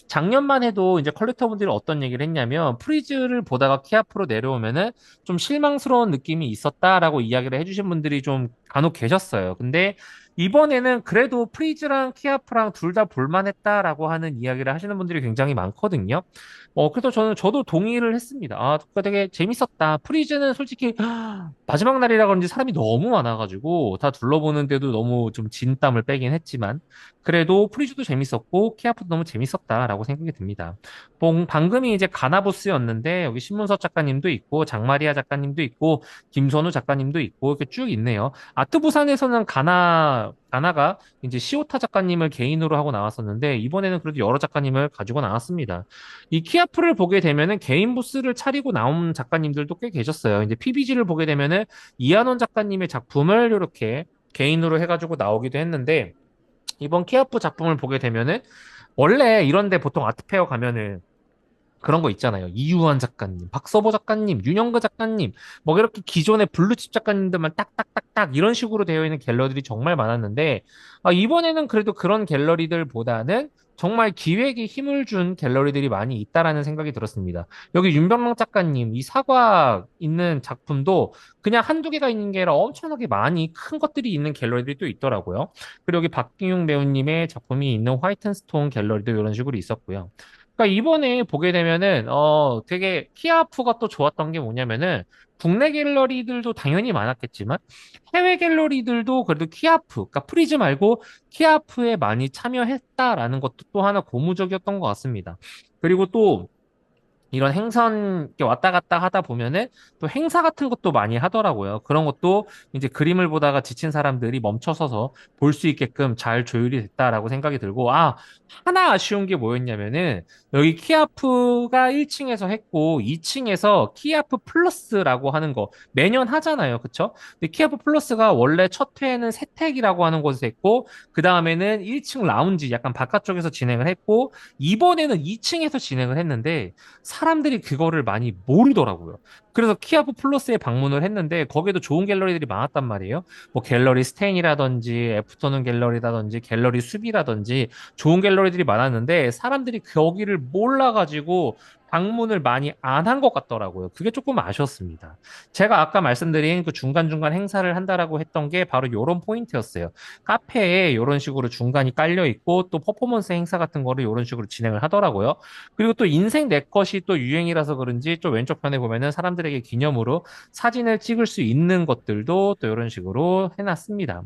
작년만 해도 이제 컬렉터분들이 어떤 얘기를 했냐면 프리즈를 보다가 키아프로 내려오면은 좀 실망스러운 느낌이 있었다라고 이야기를 해주신 분들이 좀 간혹 계셨어요. 근데 이번에는 그래도 프리즈랑 키아프랑 둘 다 볼만했다라고 하는 이야기를 하시는 분들이 굉장히 많거든요. 그래서 저도 동의를 했습니다. 그거 되게 재밌었다. 프리즈는 솔직히 마지막 날이라 그런지 사람이 너무 많아가지고 다 둘러보는데도 너무 좀 진땀을 빼긴 했지만 그래도 프리즈도 재밌었고 키아프도 너무 재밌었다라고 생각이 듭니다. 방금이 이제 가나부스였는데 여기 신문서 작가님도 있고 장마리아 작가님도 있고 김선우 작가님도 있고 이렇게 쭉 있네요. 아트부산에서는 가나가 이제 시오타 작가님을 개인으로 하고 나왔었는데 이번에는 그래도 여러 작가님을 가지고 나왔습니다. 이 키아프를 보게 되면은 개인 부스를 차리고 나온 작가님들도 꽤 계셨어요. 이제 PBG를 보게 되면은 이한원 작가님의 작품을 이렇게 개인으로 해가지고 나오기도 했는데 이번 키아프 작품을 보게 되면은 원래 이런데 보통 아트페어 가면은 그런 거 있잖아요. 이유한 작가님, 박서보 작가님, 윤영그 작가님, 뭐 이렇게 기존의 블루칩 작가님들만 딱딱딱딱 이런 식으로 되어 있는 갤러리들이 정말 많았는데, 이번에는 그래도 그런 갤러리들보다는 정말 기획에 힘을 준 갤러리들이 많이 있다라는 생각이 들었습니다. 여기 윤병랑 작가님, 이 사과 있는 작품도 그냥 한두 개가 있는 게 아니라 엄청나게 많이 큰 것들이 있는 갤러리들이 또 있더라고요. 그리고 여기 박기용 배우님의 작품이 있는 화이트스톤 갤러리도 이런 식으로 있었고요. 그러니까 이번에 보게 되면은 되게 키아프가 또 좋았던 게 뭐냐면은 국내 갤러리들도 당연히 많았겠지만 해외 갤러리들도 그래도 키아프, 그러니까 프리즈 말고 키아프에 많이 참여했다라는 것도 또 하나 고무적이었던 것 같습니다. 그리고 또 이런 행선 이렇게 왔다 갔다 하다 보면은 또 행사 같은 것도 많이 하더라고요. 그런 것도 이제 그림을 보다가 지친 사람들이 멈춰서서 볼 수 있게끔 잘 조율이 됐다라고 생각이 들고, 하나 아쉬운 게 뭐였냐면은 여기 키아프가 1층에서 했고 2층에서 키아프 플러스라고 하는 거 매년 하잖아요. 그쵸? 근데 키아프 플러스가 원래 첫 회에는 세택이라고 하는 곳에서 했고 그 다음에는 1층 라운지 약간 바깥쪽에서 진행을 했고 이번에는 2층에서 진행을 했는데 사람들이 그거를 많이 모르더라고요. 그래서 키아프 플러스에 방문을 했는데 거기에도 좋은 갤러리들이 많았단 말이에요. 뭐 갤러리 스테인이라든지 애프터눈 갤러리라든지 갤러리 숲이라든지 좋은 갤러리들이 많았는데 사람들이 거기를 몰라가지고 방문을 많이 안 한 것 같더라고요. 그게 조금 아쉬웠습니다. 제가 아까 말씀드린 그 중간중간 행사를 한다라고 했던 게 바로 이런 포인트였어요. 카페에 이런 식으로 중간이 깔려 있고 또 퍼포먼스 행사 같은 거를 이런 식으로 진행을 하더라고요. 그리고 또 인생 내 것이 또 유행이라서 그런지 좀 왼쪽 편에 보면은 사람들에게 기념으로 사진을 찍을 수 있는 것들도 또 이런 식으로 해놨습니다.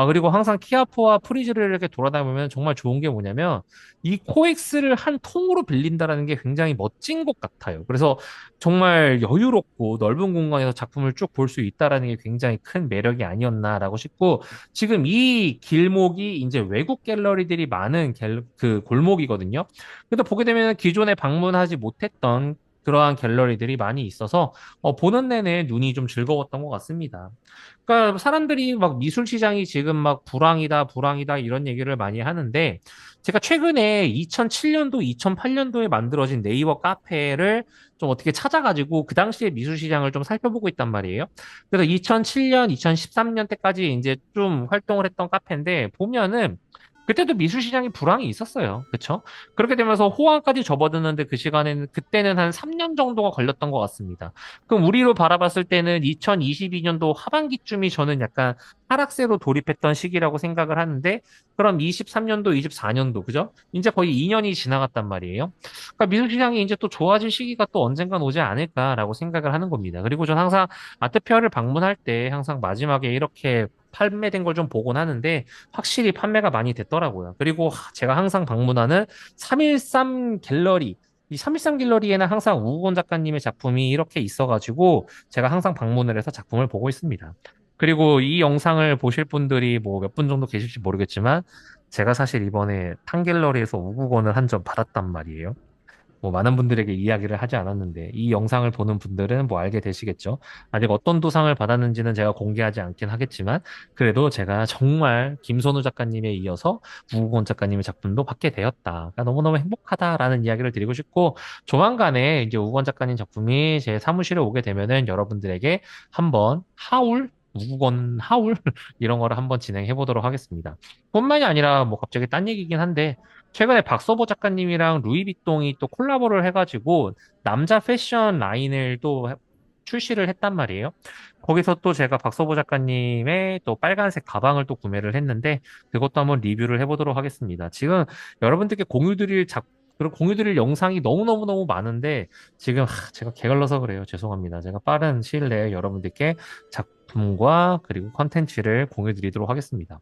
그리고 항상 키아프와 프리즈를 이렇게 돌아다니면 정말 좋은 게 뭐냐면 이 코엑스를 한 통으로 빌린다라는 게 굉장히 멋진 것 같아요. 그래서 정말 여유롭고 넓은 공간에서 작품을 쭉 볼 수 있다라는 게 굉장히 큰 매력이 아니었나라고 싶고 지금 이 길목이 이제 외국 갤러리들이 많은 그 골목이거든요. 그래서 보게 되면 기존에 방문하지 못했던 그러한 갤러리들이 많이 있어서 보는 내내 눈이 좀 즐거웠던 것 같습니다. 그러니까 사람들이 막 미술 시장이 지금 막 불황이다, 불황이다 이런 얘기를 많이 하는데 제가 최근에 2007년도, 2008년도에 만들어진 네이버 카페를 좀 어떻게 찾아가지고 그 당시에 미술 시장을 좀 살펴보고 있단 말이에요. 그래서 2007년, 2013년 때까지 이제 좀 활동을 했던 카페인데 보면은 그때도 미술 시장이 불황이 있었어요. 그렇죠? 그렇게 되면서 호황까지 접어드는데 그 시간에는 그때는 한 3년 정도가 걸렸던 것 같습니다. 그럼 우리로 바라봤을 때는 2022년도 하반기쯤이 저는 약간 하락세로 돌입했던 시기라고 생각을 하는데 그럼 23년도, 24년도 그죠? 이제 거의 2년이 지나갔단 말이에요. 그러니까 미술 시장이 이제 또 좋아질 시기가 또 언젠간 오지 않을까라고 생각을 하는 겁니다. 그리고 저는 항상 아트페어를 방문할 때 항상 마지막에 이렇게 판매된 걸 좀 보곤 하는데 확실히 판매가 많이 됐더라고요. 그리고 제가 항상 방문하는 313 갤러리 이 313 갤러리에는 항상 우국원 작가님의 작품이 이렇게 있어가지고 제가 항상 방문을 해서 작품을 보고 있습니다. 그리고 이 영상을 보실 분들이 뭐 몇 분 정도 계실지 모르겠지만 제가 사실 이번에 탕 갤러리에서 우국원을 한 점 받았단 말이에요. 뭐 많은 분들에게 이야기를 하지 않았는데 이 영상을 보는 분들은 뭐 알게 되시겠죠. 아직 어떤 도상을 받았는지는 제가 공개하지 않긴 하겠지만 그래도 제가 정말 김선우 작가님에 이어서 우국원 작가님의 작품도 받게 되었다. 그러니까 너무너무 행복하다라는 이야기를 드리고 싶고 조만간에 이제 우국원 작가님 작품이 제 사무실에 오게 되면은 여러분들에게 한번 하울 우국원 하울 이런 거를 한번 진행해 보도록 하겠습니다. 뿐만이 아니라 뭐 갑자기 딴 얘기긴 한데 최근에 박서보 작가님이랑 루이비통이 또 콜라보를 해가지고 남자 패션 라인을 또 출시를 했단 말이에요. 거기서 또 제가 박서보 작가님의 또 빨간색 가방을 또 구매를 했는데 그것도 한번 리뷰를 해보도록 하겠습니다. 지금 여러분들께 그런 공유드릴 영상이 너무너무너무 많은데 지금 제가 게을러서 그래요. 죄송합니다. 제가 빠른 시일 내에 여러분들께 작품과 그리고 컨텐츠를 공유드리도록 하겠습니다.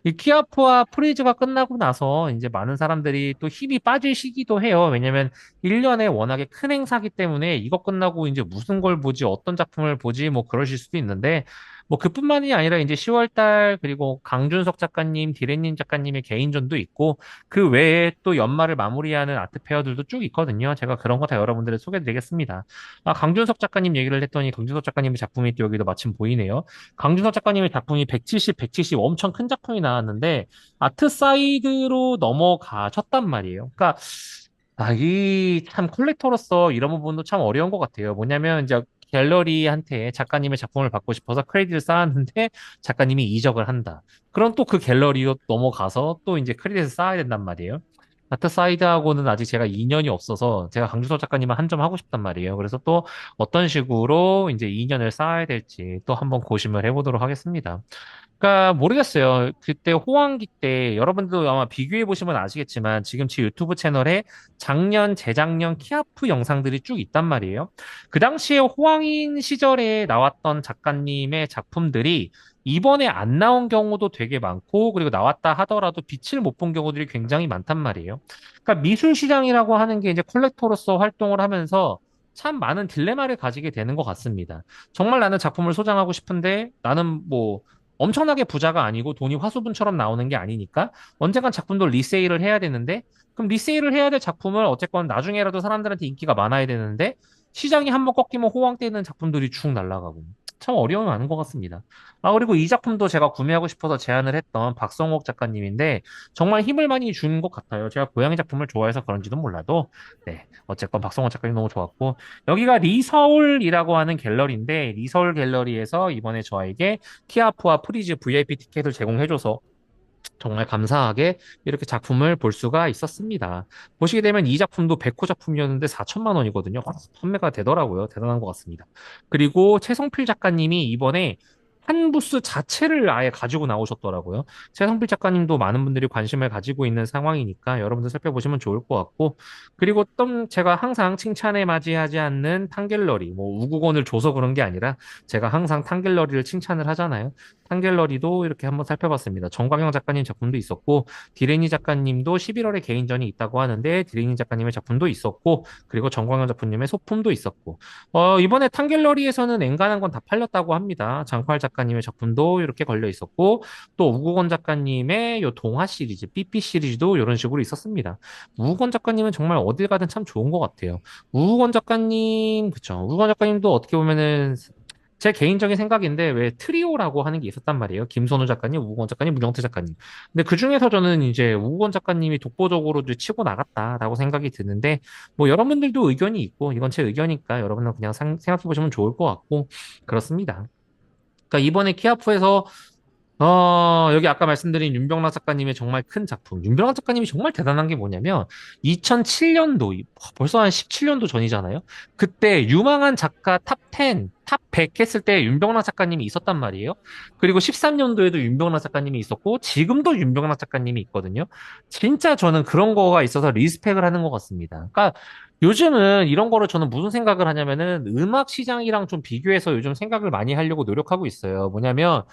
이 키아프와 프리즈가 끝나고 나서 이제 많은 사람들이 또 힘이 빠질 시기도 해요. 왜냐면 1년에 워낙에 큰 행사기 때문에 이거 끝나고 이제 무슨 걸 보지, 어떤 작품을 보지, 뭐 그러실 수도 있는데, 뭐 그뿐만이 아니라 이제 10월 달 그리고 강준석 작가님, 디레님 작가님의 개인전도 있고, 그 외에 또 연말을 마무리하는 아트 페어들도 쭉 있거든요. 제가 그런 거 다 여러분들을 소개해 드리겠습니다. 강준석 작가님 얘기를 했더니 강준석 작가님의 작품이 또 여기도 마침 보이네요. 강준석 작가님의 작품이 170, 170 엄청 큰 작품이 나왔는데 아트 사이드로 넘어가셨단 말이에요. 그러니까 이 참 컬렉터로서 이런 부분도 참 어려운 것 같아요. 뭐냐면 이제 갤러리한테 작가님의 작품을 받고 싶어서 크레딧을 쌓았는데 작가님이 이적을 한다. 그럼 또 그 갤러리로 넘어가서 또 이제 크레딧을 쌓아야 된단 말이에요. 아트 사이드하고는 아직 제가 인연이 없어서 제가 강주석 작가님은 한 점 하고 싶단 말이에요. 그래서 또 어떤 식으로 이제 인연을 쌓아야 될지 또 한번 고심을 해보도록 하겠습니다. 그러니까 모르겠어요. 그때 호황기 때 여러분도 아마 비교해 보시면 아시겠지만 지금 제 유튜브 채널에 작년, 재작년 키아프 영상들이 쭉 있단 말이에요. 그 당시에 호황인 시절에 나왔던 작가님의 작품들이 이번에 안 나온 경우도 되게 많고 그리고 나왔다 하더라도 빛을 못 본 경우들이 굉장히 많단 말이에요. 그러니까 미술 시장이라고 하는 게 이제 컬렉터로서 활동을 하면서 참 많은 딜레마를 가지게 되는 것 같습니다. 정말 나는 작품을 소장하고 싶은데 나는 뭐 엄청나게 부자가 아니고 돈이 화수분처럼 나오는 게 아니니까 언젠간 작품도 리세일을 해야 되는데 그럼 리세일을 해야 될 작품을 어쨌건 나중에라도 사람들한테 인기가 많아야 되는데 시장이 한번 꺾이면 호황되는 작품들이 쭉 날아가고 참 어려움이 많은 것 같습니다. 그리고 이 작품도 제가 구매하고 싶어서 제안을 했던 박성옥 작가님인데 정말 힘을 많이 주는 것 같아요. 제가 고양이 작품을 좋아해서 그런지도 몰라도 네 어쨌건 박성옥 작가님 너무 좋았고 여기가 리서울이라고 하는 갤러리인데 리서울 갤러리에서 이번에 저에게 키아프와 프리즈 VIP 티켓을 제공해줘서 정말 감사하게 이렇게 작품을 볼 수가 있었습니다. 보시게 되면 이 작품도 백호 작품이었는데 4천만 원이거든요. 판매가 되더라고요. 대단한 것 같습니다. 그리고 최성필 작가님이 이번에 한 부스 자체를 아예 가지고 나오셨더라고요. 최성필 작가님도 많은 분들이 관심을 가지고 있는 상황이니까 여러분들 살펴보시면 좋을 것 같고, 그리고 또 제가 항상 칭찬에 맞이하지 않는 탕갤러리, 뭐 우국원을 줘서 그런 게 아니라 제가 항상 탕갤러리를 칭찬을 하잖아요. 탕갤러리도 이렇게 한번 살펴봤습니다. 정광영 작가님 작품도 있었고 디레니 작가님도 11월에 개인전이 있다고 하는데 디레니 작가님의 작품도 있었고 그리고 정광영 작품님의 소품도 있었고 이번에 탕갤러리에서는 엔간한 건 다 팔렸다고 합니다. 장팔 작가 작가님의 작품도 이렇게 걸려 있었고, 또 우국원 작가님의 요 동화 시리즈, 삐삐 시리즈도 이런 식으로 있었습니다. 우국원 작가님은 정말 어딜 가든 참 좋은 것 같아요. 우국원 작가님, 그쵸. 우국원 작가님도 어떻게 보면은 제 개인적인 생각인데 왜 트리오라고 하는 게 있었단 말이에요. 김선우 작가님, 우국원 작가님, 문영태 작가님. 근데 그 중에서 저는 이제 우국원 작가님이 독보적으로 이제 치고 나갔다라고 생각이 드는데 뭐 여러분들도 의견이 있고 이건 제 의견이니까 여러분은 그냥 생각해 보시면 좋을 것 같고 그렇습니다. 그러니까 이번에 키아프에서 여기 아까 말씀드린 윤병락 작가님의 정말 큰 작품. 윤병락 작가님이 정말 대단한 게 뭐냐면, 2007년도, 벌써 한 17년도 전이잖아요? 그때 유망한 작가 탑 10, 탑 100 했을 때 윤병락 작가님이 있었단 말이에요. 그리고 13년도에도 윤병락 작가님이 있었고, 지금도 윤병락 작가님이 있거든요. 진짜 저는 그런 거가 있어서 리스펙을 하는 것 같습니다. 그러니까 요즘은 이런 거를 저는 무슨 생각을 하냐면은 음악 시장이랑 좀 비교해서 요즘 생각을 많이 하려고 노력하고 있어요. 뭐냐면,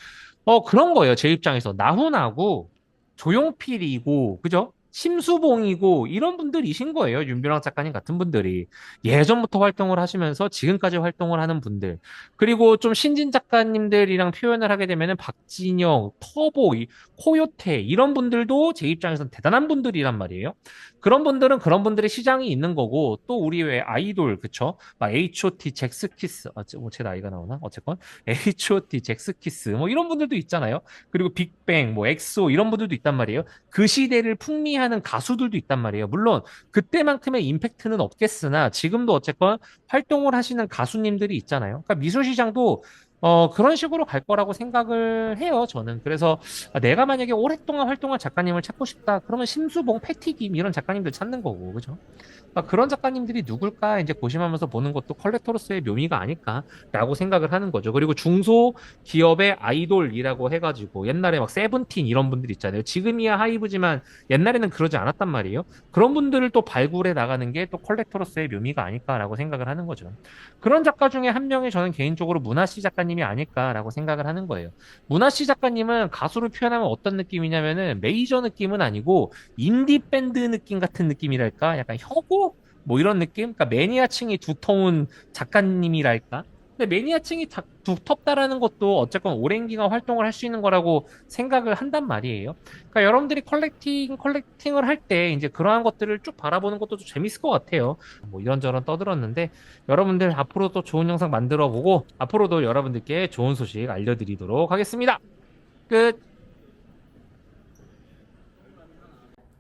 그런 거예요. 제 입장에서. 나훈아고, 조용필이고, 그죠? 심수봉이고, 이런 분들이신 거예요. 윤비랑 작가님 같은 분들이. 예전부터 활동을 하시면서 지금까지 활동을 하는 분들. 그리고 좀 신진 작가님들이랑 표현을 하게 되면은 박진영, 터보, 코요테, 이런 분들도 제 입장에서는 대단한 분들이란 말이에요. 그런 분들은 그런 분들의 시장이 있는 거고, 또 우리 왜 아이돌, 그쵸? 막 H.O.T, 잭스키스, 제 나이가 나오나? 어쨌건. H.O.T, 잭스키스 뭐 이런 분들도 있잖아요. 그리고 빅뱅, 뭐 엑소 이런 분들도 있단 말이에요. 그 시대를 풍미하는 가수들도 있단 말이에요. 물론 그때만큼의 임팩트는 없겠으나 지금도 어쨌건 활동을 하시는 가수님들이 있잖아요. 그러니까 미술 시장도 그런 식으로 갈 거라고 생각을 해요, 저는. 그래서 내가 만약에 오랫동안 활동한 작가님을 찾고 싶다, 그러면 심수봉, 패티김 이런 작가님들 찾는 거고, 그죠? 그런 작가님들이 누굴까 이제 고심하면서 보는 것도 컬렉터로서의 묘미가 아닐까라고 생각을 하는 거죠. 그리고 중소 기업의 아이돌이라고 해가지고 옛날에 막 세븐틴 이런 분들 있잖아요. 지금이야 하이브지만 옛날에는 그러지 않았단 말이에요. 그런 분들을 또 발굴해 나가는 게 또 컬렉터로서의 묘미가 아닐까라고 생각을 하는 거죠. 그런 작가 중에 한 명이 저는 개인적으로 문하씨 작가님이 아닐까라고 생각을 하는 거예요. 문하씨 작가님은 가수를 표현하면 어떤 느낌이냐면은 메이저 느낌은 아니고 인디 밴드 느낌 같은 느낌이랄까? 약간 혁오? 뭐 이런 느낌? 그러니까 매니아층이 두터운 작가님이랄까? 근데 매니아층이 두텁다라는 것도 어쨌건 오랜 기간 활동을 할 수 있는 거라고 생각을 한단 말이에요. 그러니까 여러분들이 컬렉팅을 할 때 이제 그러한 것들을 쭉 바라보는 것도 좀 재밌을 것 같아요. 뭐 이런저런 떠들었는데 여러분들 앞으로 또 좋은 영상 만들어 보고 앞으로도 여러분들께 좋은 소식 알려드리도록 하겠습니다. 끝!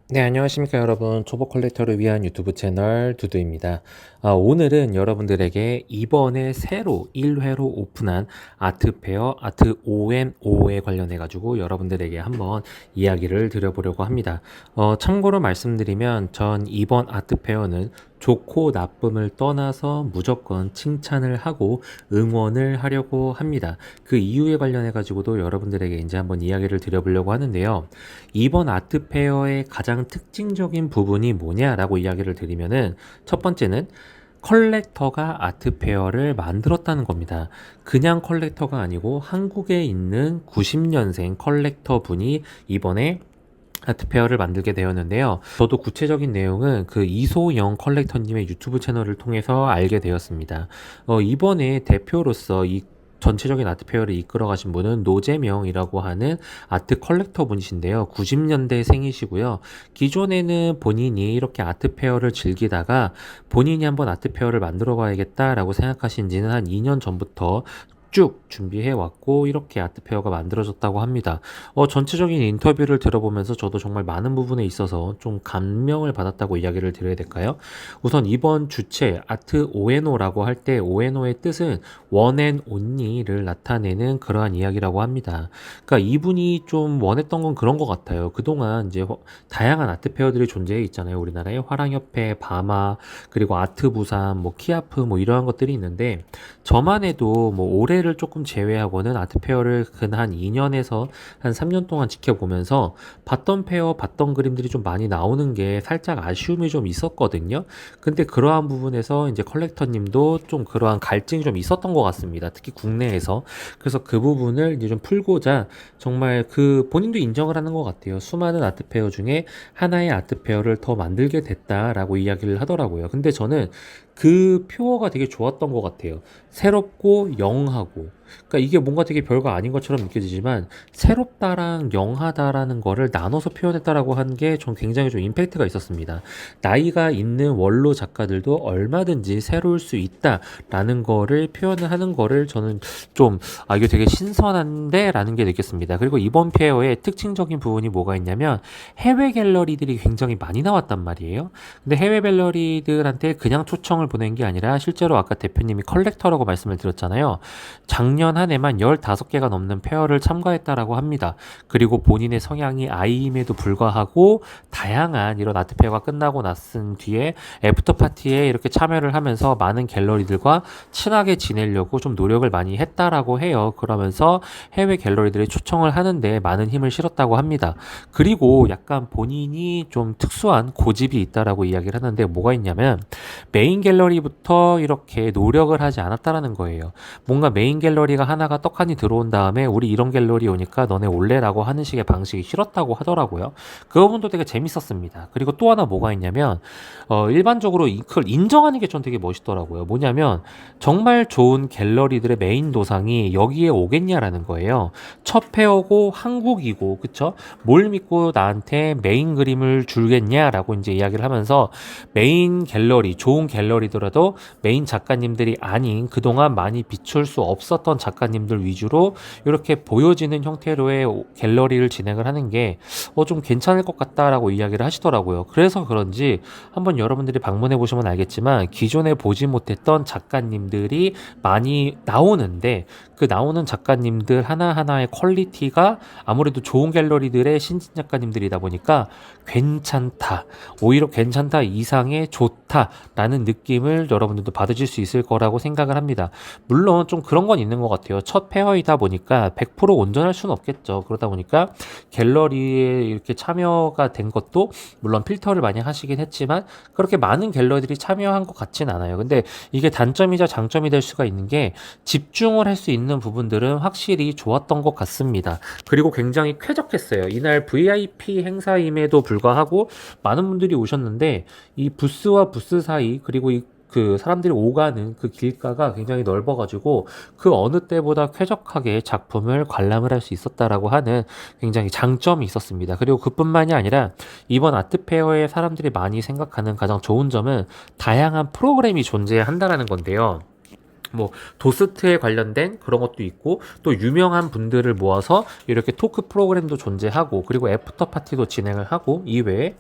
네, 안녕하십니까, 여러분. 초보 컬렉터를 위한 유튜브 채널 두두입니다. 오늘은 여러분들에게 이번에 새로 1회로 오픈한 아트페어 아트 OM5에 관련해가지고 여러분들에게 한번 이야기를 드려보려고 합니다. 참고로 말씀드리면 전 이번 아트페어는 좋고 나쁨을 떠나서 무조건 칭찬을 하고 응원을 하려고 합니다. 그 이유에 관련해가지고도 여러분들에게 이제 한번 이야기를 드려보려고 하는데요. 이번 아트페어의 가장 특징적인 부분이 뭐냐라고 이야기를 드리면은 첫 번째는 컬렉터가 아트페어를 만들었다는 겁니다. 그냥 컬렉터가 아니고 한국에 있는 90년생 컬렉터 분이 이번에 아트페어를 만들게 되었는데요. 저도 구체적인 내용은 그 이소영 컬렉터님의 유튜브 채널을 통해서 알게 되었습니다. 이번에 대표로서 이 전체적인 아트페어를 이끌어 가신 분은 노재명이라고 하는 아트 컬렉터 분이신데요. 90년대 생이시고요. 기존에는 본인이 이렇게 아트페어를 즐기다가 본인이 한번 아트페어를 만들어 봐야겠다라고 생각하신 지는 한 2년 전부터 쭉 준비해 왔고 이렇게 아트페어가 만들어졌다고 합니다. 전체적인 인터뷰를 들어보면서 저도 정말 많은 부분에 있어서 좀 감명을 받았다고 이야기를 드려야 될까요? 우선 이번 주체 아트 오에노라고 할 때 오에노의 뜻은 원앤 온리를 나타내는 그러한 이야기라고 합니다. 그러니까 이분이 좀 원했던 건 그런 것 같아요. 그동안 이제 다양한 아트페어들이 존재해 있잖아요. 우리나라에 화랑협회, 바마, 그리고 아트부산, 뭐 키아프 뭐 이러한 것들이 있는데 저만 해도 뭐 올해를 조금 제외하고는 아트페어를 근 한 2년에서 한 3년 동안 지켜보면서 봤던 페어, 봤던 그림들이 좀 많이 나오는 게 살짝 아쉬움이 좀 있었거든요. 근데 그러한 부분에서 이제 컬렉터님도 좀 그러한 갈증이 좀 있었던 것 같습니다. 특히 국내에서. 그래서 그 부분을 이제 좀 풀고자 정말 그 본인도 인정을 하는 것 같아요. 수많은 아트페어 중에 하나의 아트페어를 더 만들게 됐다라고 이야기를 하더라고요. 근데 저는 그 표어가 되게 좋았던 것 같아요. 새롭고 영하고 그러니까 이게 뭔가 되게 별거 아닌 것처럼 느껴지지만 새롭다랑 영하다라는 거를 나눠서 표현했다라고 한 게 전 굉장히 좀 임팩트가 있었습니다. 나이가 있는 원로 작가들도 얼마든지 새로울 수 있다라는 거를 표현을 하는 거를 저는 좀 이게 되게 신선한데 라는 게 느꼈습니다. 그리고 이번 페어의 특징적인 부분이 뭐가 있냐면 해외 갤러리들이 굉장히 많이 나왔단 말이에요. 근데 해외 갤러리들한테 그냥 초청을 보낸 게 아니라 실제로 아까 대표님이 컬렉터라고 말씀을 드렸잖아요. 작년 한 해만 15개가 넘는 페어를 참가했다라고 합니다. 그리고 본인의 성향이 아이임에도 불구하고 다양한 이런 아트 페어가 끝나고 났은 뒤에 애프터 파티에 이렇게 참여를 하면서 많은 갤러리들과 친하게 지내려고 좀 노력을 많이 했다라고 해요. 그러면서 해외 갤러리들이 초청을 하는데 많은 힘을 실었다고 합니다. 그리고 약간 본인이 좀 특수한 고집이 있다라고 이야기를 하는데 뭐가 있냐면 메인 갤러리부터 이렇게 노력을 하지 않았다라는 거예요. 뭔가 메인 갤러리가 하나가 떡하니 들어온 다음에 우리 이런 갤러리 오니까 너네 올래라고 하는 식의 방식이 싫었다고 하더라고요. 그 부분도 되게 재밌었습니다. 그리고 또 하나 뭐가 있냐면 일반적으로 그걸 인정하는 게 전 되게 멋있더라고요. 뭐냐면 정말 좋은 갤러리들의 메인 도상이 여기에 오겠냐라는 거예요. 첫 페어고 한국이고 그쵸? 뭘 믿고 나한테 메인 그림을 줄겠냐라고 이제 이야기를 하면서 메인 갤러리, 좋은 갤러리더라도 메인 작가님들이 아닌 그동안 많이 비출 수 없었던 작가님들 위주로 이렇게 보여지는 형태로의 갤러리를 진행을 하는 게 좀 괜찮을 것 같다라고 이야기를 하시더라고요. 그래서 그런지 한번 여러분들이 방문해 보시면 알겠지만 기존에 보지 못했던 작가님들이 많이 나오는데 그 나오는 작가님들 하나하나의 퀄리티가 아무래도 좋은 갤러리들의 신진 작가님들이다 보니까 괜찮다. 오히려 괜찮다 이상의 좋다라는 느낌을 여러분들도 받으실 수 있을 거라고 생각을 합니다. 물론 좀 그런 건 있는 것 같아요. 첫 페어이다 보니까 100% 온전할 수는 없겠죠. 그러다 보니까 갤러리에 이렇게 참여가 된 것도 물론 필터를 많이 하시긴 했지만 그렇게 많은 갤러리들이 참여한 것 같진 않아요. 근데 이게 단점이자 장점이 될 수가 있는 게 집중을 할 수 있는 부분들은 확실히 좋았던 것 같습니다. 그리고 굉장히 쾌적했어요. 이날 VIP 행사임에도 불구하고 많은 분들이 오셨는데 이 부스와 부스 사이 그리고 그 사람들이 오가는 그 길가가 굉장히 넓어가지고 그 어느 때보다 쾌적하게 작품을 관람을 할 수 있었다라고 하는 굉장히 장점이 있었습니다. 그리고 그뿐만이 아니라 이번 아트페어에 사람들이 많이 생각하는 가장 좋은 점은 다양한 프로그램이 존재한다라는 건데요. 뭐 도스트에 관련된 그런 것도 있고 또 유명한 분들을 모아서 이렇게 토크 프로그램도 존재하고 그리고 애프터 파티도 진행을 하고 이외에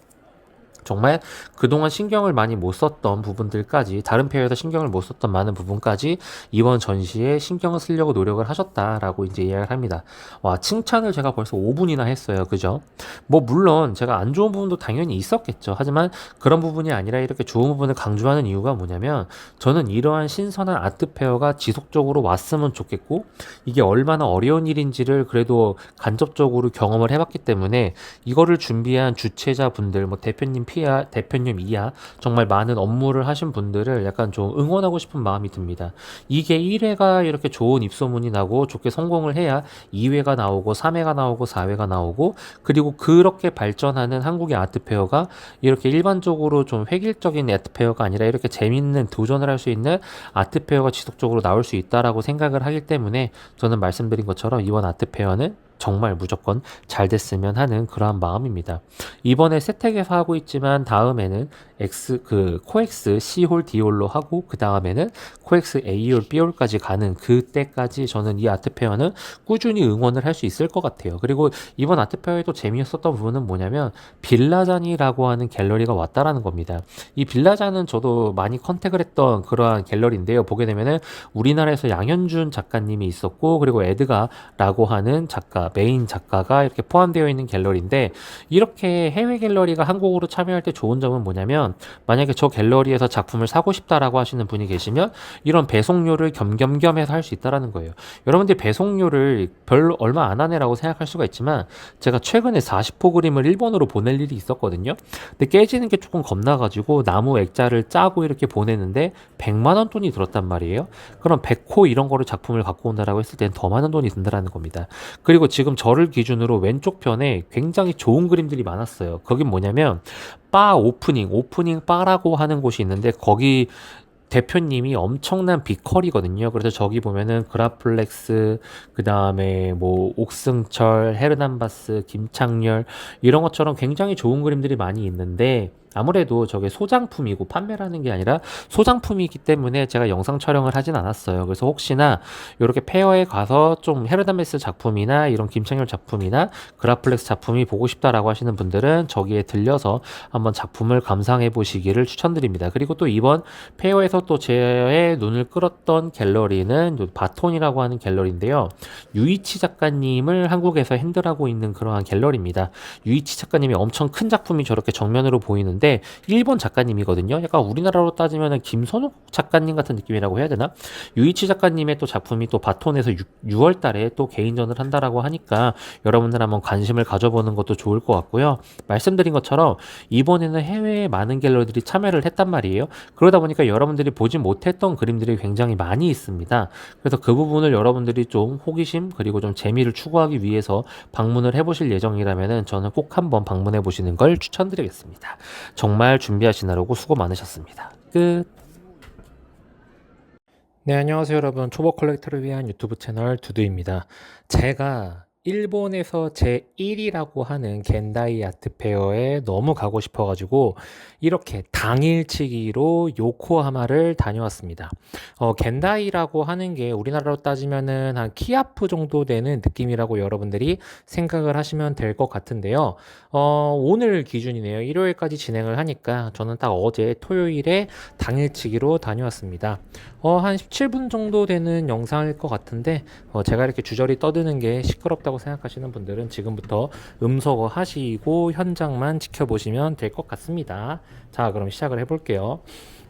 정말 그동안 신경을 많이 못 썼던 부분들까지 다른 페어에서 신경을 못 썼던 많은 부분까지 이번 전시에 신경을 쓰려고 노력을 하셨다라고 이제 이야기를 합니다. 와, 칭찬을 제가 벌써 5분이나 했어요. 그죠? 뭐 물론 제가 안 좋은 부분도 당연히 있었겠죠. 하지만 그런 부분이 아니라 이렇게 좋은 부분을 강조하는 이유가 뭐냐면 저는 이러한 신선한 아트 페어가 지속적으로 왔으면 좋겠고 이게 얼마나 어려운 일인지를 그래도 간접적으로 경험을 해봤기 때문에 이거를 준비한 주최자분들 뭐 대표님 이하 정말 많은 업무를 하신 분들을 약간 좀 응원하고 싶은 마음이 듭니다. 이게 1회가 이렇게 좋은 입소문이 나고 좋게 성공을 해야 2회가 나오고 3회가 나오고 4회가 나오고 그리고 그렇게 발전하는 한국의 아트페어가 이렇게 일반적으로 좀 획일적인 아트페어가 아니라 이렇게 재밌는 도전을 할 수 있는 아트페어가 지속적으로 나올 수 있다라고 생각을 하기 때문에 저는 말씀드린 것처럼 이번 아트페어는 정말 무조건 잘 됐으면 하는 그러한 마음입니다. 이번에 세택에서 하고 있지만 다음에는 코엑스 C홀 D홀로 하고 그 다음에는 코엑스 A홀 B홀까지 가는 그때까지 저는 이 아트페어는 꾸준히 응원을 할 수 있을 것 같아요. 그리고 이번 아트페어에도 재미있었던 부분은 뭐냐면 빌라잔이라고 하는 갤러리가 왔다라는 겁니다. 이 빌라잔은 저도 많이 컨택을 했던 그러한 갤러리인데요. 보게 되면은 우리나라에서 양현준 작가님이 있었고 그리고 에드가라고 하는 메인 작가가 이렇게 포함되어 있는 갤러리인데 이렇게 해외 갤러리가 한국으로 참여할 때 좋은 점은 뭐냐면 만약에 저 갤러리에서 작품을 사고 싶다라고 하시는 분이 계시면 이런 배송료를 겸겸겸해서 할 수 있다라는 거예요. 여러분들 배송료를 별로 얼마 안 하네라고 생각할 수가 있지만 제가 최근에 40호 그림을 일본으로 보낼 일이 있었거든요. 근데 깨지는 게 조금 겁나가지고 나무 액자를 짜고 이렇게 보내는데 100만 원 돈이 들었단 말이에요. 그럼 100호 이런 거를 작품을 갖고 온다라고 했을 땐 더 많은 돈이 든다라는 겁니다. 그리고 지금 저를 기준으로 왼쪽 편에 굉장히 좋은 그림들이 많았어요. 거긴 뭐냐면 바 오프닝 바라고 하는 곳이 있는데 거기 대표님이 엄청난 빅컬이거든요. 그래서 저기 보면은 그라플렉스, 그 다음에 뭐 옥승철, 헤르난바스, 김창렬 이런 것처럼 굉장히 좋은 그림들이 많이 있는데 아무래도 저게 소장품이고 판매라는 게 아니라 소장품이기 때문에 제가 영상 촬영을 하진 않았어요. 그래서 혹시나 이렇게 페어에 가서 좀 헤르난베스 작품이나 이런 김창렬 작품이나 그라플렉스 작품이 보고 싶다라고 하시는 분들은 저기에 들려서 한번 작품을 감상해 보시기를 추천드립니다. 그리고 또 이번 페어에서 또 제 눈을 끌었던 갤러리는 바톤이라고 하는 갤러리인데요. 유이치 작가님을 한국에서 핸들하고 있는 그러한 갤러리입니다. 유이치 작가님이 엄청 큰 작품이 저렇게 정면으로 보이는데 일본 작가님이거든요. 약간 우리나라로 따지면 김선욱 작가님 같은 느낌이라고 해야 되나? 유이치 작가님의 또 작품이 또 바톤에서 6월 달에 또 개인전을 한다라고 하니까 여러분들 한번 관심을 가져보는 것도 좋을 것 같고요. 말씀드린 것처럼 이번에는 해외에 많은 갤러리들이 참여를 했단 말이에요. 그러다 보니까 여러분들이 보지 못했던 그림들이 굉장히 많이 있습니다. 그래서 그 부분을 여러분들이 좀 호기심 그리고 좀 재미를 추구하기 위해서 방문을 해보실 예정이라면 저는 꼭 한번 방문해 보시는 걸 추천드리겠습니다. 정말 준비하시느라고 수고 많으셨습니다. 끝. 네, 안녕하세요, 여러분. 초보 컬렉터를 위한 유튜브 채널 두두입니다. 제가 일본에서 제1이라고 하는 겐다이 아트페어에 너무 가고 싶어가지고 이렇게 당일치기로 요코하마를 다녀왔습니다. 겐다이라고 하는 게 우리나라로 따지면은 한 키아프 정도 되는 느낌이라고 여러분들이 생각을 하시면 될 것 같은데요. 오늘 기준이네요. 일요일까지 진행을 하니까 저는 딱 어제 토요일에 당일치기로 다녀왔습니다. 한 17분 정도 되는 영상일 것 같은데 제가 이렇게 주저리 떠드는 게 시끄럽다고 생각하시는 분들은 지금부터 음소거 하시고 현장만 지켜보시면 될 것 같습니다. 자, 그럼 시작을 해볼게요.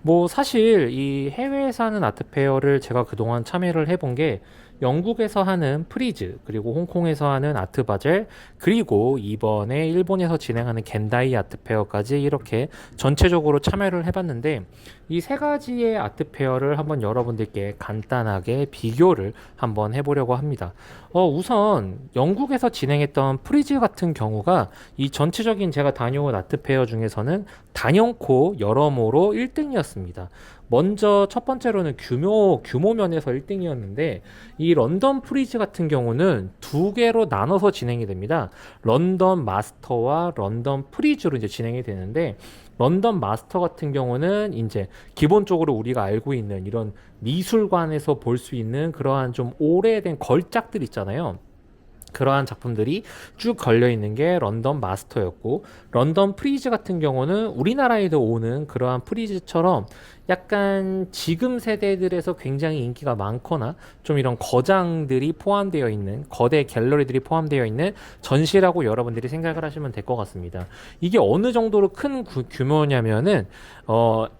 뭐 사실 이 해외에서 하는 아트페어를 제가 그동안 참여를 해본 게 영국에서 하는 프리즈, 그리고 홍콩에서 하는 아트바젤, 그리고 이번에 일본에서 진행하는 겐다이 아트페어까지 이렇게 전체적으로 참여를 해봤는데 이 세 가지의 아트페어를 한번 여러분들께 간단하게 비교를 한번 해보려고 합니다. 우선 영국에서 진행했던 프리즈 같은 경우가 이 전체적인 제가 다녀온 아트페어 중에서는 단연코 여러모로 1등이었습니다. 먼저 첫 번째로는 규모 면에서 1등이었는데 이 런던 프리즈 같은 경우는 두 개로 나눠서 진행이 됩니다. 런던 마스터와 런던 프리즈로 이제 진행이 되는데 런던 마스터 같은 경우는 이제 기본적으로 우리가 알고 있는 이런 미술관에서 볼 수 있는 그러한 좀 오래된 걸작들 있잖아요. 그러한 작품들이 쭉 걸려 있는 게 런던 마스터였고 런던 프리즈 같은 경우는 우리나라에도 오는 그러한 프리즈처럼 약간 지금 세대들에서 굉장히 인기가 많거나 좀 이런 거장들이 포함되어 있는 거대 갤러리들이 포함되어 있는 전시라고 여러분들이 생각을 하시면 될 것 같습니다. 이게 어느 정도로 큰 규모냐면은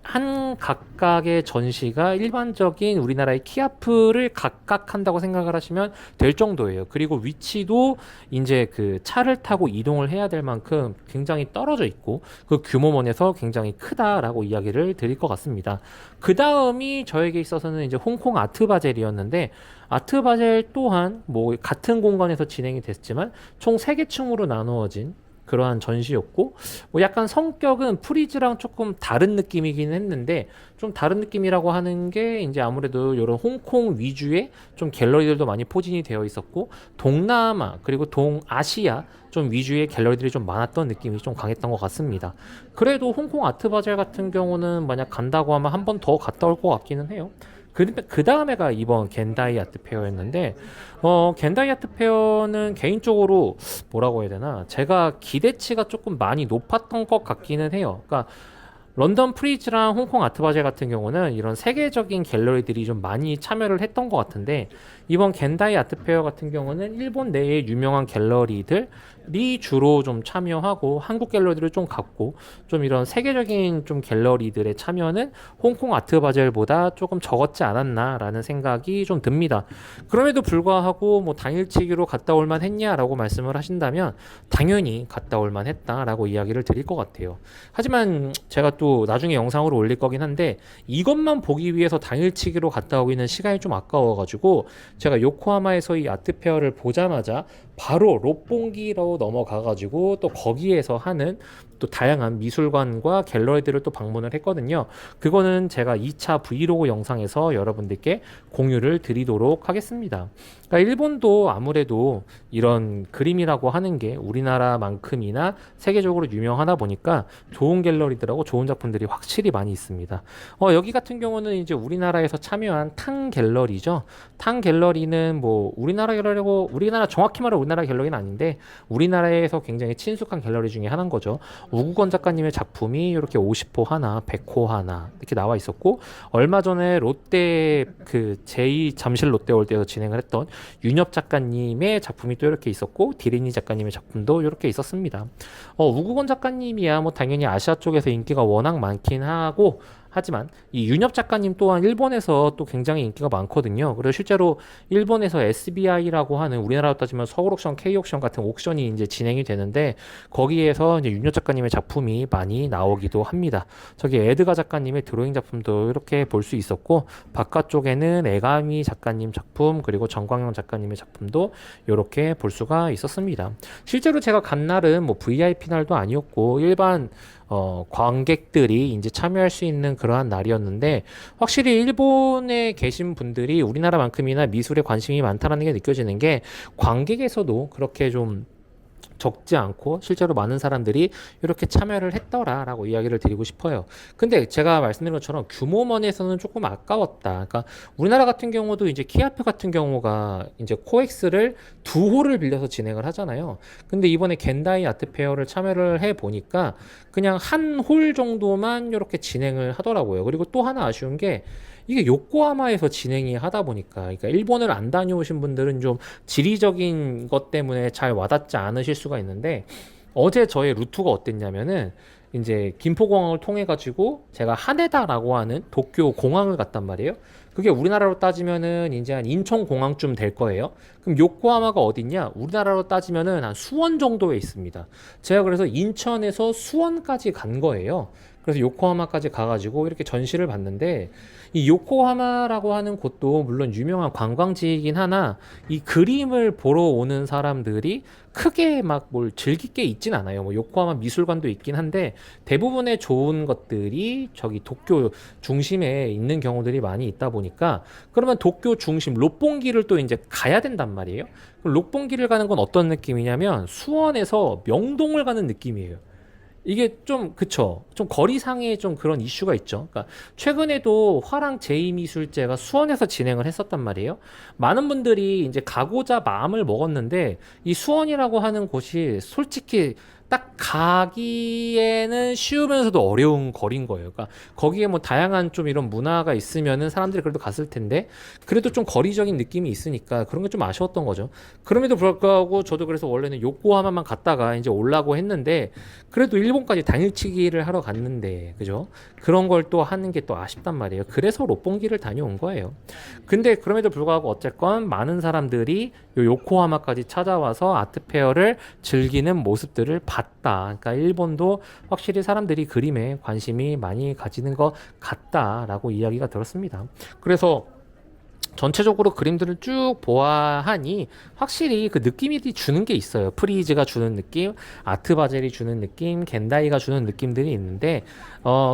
한 각각의 전시가 일반적인 우리나라의 키아프를 각각 한다고 생각을 하시면 될 정도예요. 그리고 위치도 이제 그 차를 타고 이동을 해야 될 만큼 굉장히 떨어져 있고 그 규모면에서 굉장히 크다라고 이야기를 드릴 것 같습니다. 그 다음이 저에게 있어서는 이제 홍콩 아트바젤이었는데 아트바젤 또한 뭐 같은 공간에서 진행이 됐지만 총 3개 층으로 나누어진 그러한 전시였고 뭐 약간 성격은 프리즈랑 조금 다른 느낌이긴 했는데 좀 다른 느낌이라고 하는 게 이제 아무래도 이런 홍콩 위주의 좀 갤러리들도 많이 포진이 되어 있었고 동남아 그리고 동아시아 좀 위주의 갤러리들이 좀 많았던 느낌이 좀 강했던 것 같습니다. 그래도 홍콩 아트바젤 같은 경우는 만약 간다고 하면 한 번 더 갔다 올 것 같기는 해요. 그 다음에가 이번 겐다이 아트페어였는데 겐다이 아트페어는 개인적으로 뭐라고 해야 되나 제가 기대치가 조금 많이 높았던 것 같기는 해요. 그러니까 런던 프리즈랑 홍콩 아트바젤 같은 경우는 이런 세계적인 갤러리들이 좀 많이 참여를 했던 것 같은데 이번 겐다이 아트페어 같은 경우는 일본 내의 유명한 갤러리들이 주로 좀 참여하고 한국 갤러리들을 좀 갖고 좀 이런 세계적인 좀 갤러리들의 참여는 홍콩 아트바젤보다 조금 적었지 않았나라는 생각이 좀 듭니다. 그럼에도 불구하고 뭐 당일치기로 갔다 올 만 했냐라고 말씀을 하신다면 당연히 갔다 올 만 했다라고 이야기를 드릴 것 같아요. 하지만 제가 또 나중에 영상으로 올릴 거긴 한데 이것만 보기 위해서 당일치기로 갔다 오기는 시간이 좀 아까워가지고 제가 요코하마에서 이 아트페어를 보자마자 바로 롯본기로 넘어가가지고 또 거기에서 하는 또 다양한 미술관과 갤러리들을 또 방문을 했거든요. 그거는 제가 2차 브이로그 영상에서 여러분들께 공유를 드리도록 하겠습니다. 그러니까 일본도 아무래도 이런 그림이라고 하는 게 우리나라만큼이나 세계적으로 유명하다 보니까 좋은 갤러리들하고 좋은 작품들이 확실히 많이 있습니다. 여기 같은 경우는 이제 우리나라에서 참여한 탕 갤러리죠. 탕 갤러리는 뭐 우리나라 갤러리고 우리나라 정확히 말하면 우리나라 갤러리는 아닌데 우리나라에서 굉장히 친숙한 갤러리 중에 하나인 거죠. 우구건 작가님의 작품이 이렇게 50호 하나, 100호 하나 이렇게 나와 있었고 얼마 전에 롯데 그 제2 잠실 롯데월드에서 진행을 했던 윤엽 작가님의 작품이 또 이렇게 있었고 디리니 작가님의 작품도 이렇게 있었습니다. 우구건 작가님이야 뭐 당연히 아시아 쪽에서 인기가 워낙 많긴 하고 하지만 이 윤엽 작가님 또한 일본에서 또 굉장히 인기가 많거든요. 그래서 실제로 일본에서 SBI라고 하는 우리나라로 따지면 서울 옥션, K 옥션 같은 옥션이 이제 진행이 되는데 거기에서 이제 윤엽 작가님의 작품이 많이 나오기도 합니다. 저기 에드가 작가님의 드로잉 작품도 이렇게 볼 수 있었고 바깥쪽에는 에가미 작가님 작품 그리고 정광영 작가님의 작품도 이렇게 볼 수가 있었습니다. 실제로 제가 간 날은 뭐 VIP 날도 아니었고 일반 관객들이 이제 참여할 수 있는 그러한 날이었는데 확실히 일본에 계신 분들이 우리나라만큼이나 미술에 관심이 많다는 게 느껴지는 게 관객에서도 그렇게 좀 적지 않고 실제로 많은 사람들이 이렇게 참여를 했더라라고 이야기를 드리고 싶어요. 근데 제가 말씀드린 것처럼 규모면에서는 조금 아까웠다. 그러니까 우리나라 같은 경우도 이제 키아페 같은 경우가 이제 코엑스를 두 홀을 빌려서 진행을 하잖아요. 근데 이번에 겐다이 아트페어를 참여를 해 보니까 그냥 한 홀 정도만 이렇게 진행을 하더라고요. 그리고 또 하나 아쉬운 게 이게 요코하마에서 진행이 하다 보니까 그러니까 일본을 안 다녀오신 분들은 좀 지리적인 것 때문에 잘 와닿지 않으실 수가 있는데 어제 저의 루트가 어땠냐면은 이제 김포공항을 통해 가지고 제가 하네다라고 하는 도쿄 공항을 갔단 말이에요. 그게 우리나라로 따지면은 이제 한 인천공항쯤 될 거예요. 그럼 요코하마가 어딨냐? 우리나라로 따지면은 한 수원 정도에 있습니다. 제가 그래서 인천에서 수원까지 간 거예요. 그래서 요코하마까지 가가지고 이렇게 전시를 봤는데 이 요코하마라고 하는 곳도 물론 유명한 관광지이긴 하나 이 그림을 보러 오는 사람들이 크게 막 뭘 즐길 게 있진 않아요. 뭐 요코하마 미술관도 있긴 한데 대부분의 좋은 것들이 저기 도쿄 중심에 있는 경우들이 많이 있다 보니까 그러면 도쿄 중심 롯본기를 또 이제 가야 된단 말이에요. 그럼 롯본기를 가는 건 어떤 느낌이냐면 수원에서 명동을 가는 느낌이에요. 이게 좀 그쵸 좀 거리상의 좀 그런 이슈가 있죠. 그러니까 최근에도 화랑 제2미술제가 수원에서 진행을 했었단 말이에요. 많은 분들이 이제 가고자 마음을 먹었는데 이 수원이라고 하는 곳이 솔직히 딱 가기에는 쉬우면서도 어려운 거리인 거예요. 그러니까 거기에 뭐 다양한 좀 이런 문화가 있으면은 사람들이 그래도 갔을 텐데 그래도 좀 거리적인 느낌이 있으니까 그런 게 좀 아쉬웠던 거죠. 그럼에도 불구하고 저도 그래서 원래는 요코하마만 갔다가 이제 올라고 했는데 그래도 일본까지 당일치기를 하러 갔는데 그죠? 그런 걸 또 하는 게 또 아쉽단 말이에요. 그래서 롯본기를 다녀온 거예요. 근데 그럼에도 불구하고 어쨌건 많은 사람들이 요 요코하마까지 찾아와서 아트페어를 즐기는 모습들을 봤다. 그러니까 일본도 확실히 사람들이 그림에 관심이 많이 가지는 것 같다라고 이야기가 들었습니다. 그래서 전체적으로 그림들을 쭉 보아하니 확실히 그 느낌이 주는 게 있어요. 프리즈가 주는 느낌, 아트바젤이 주는 느낌, 겐다이가 주는 느낌들이 있는데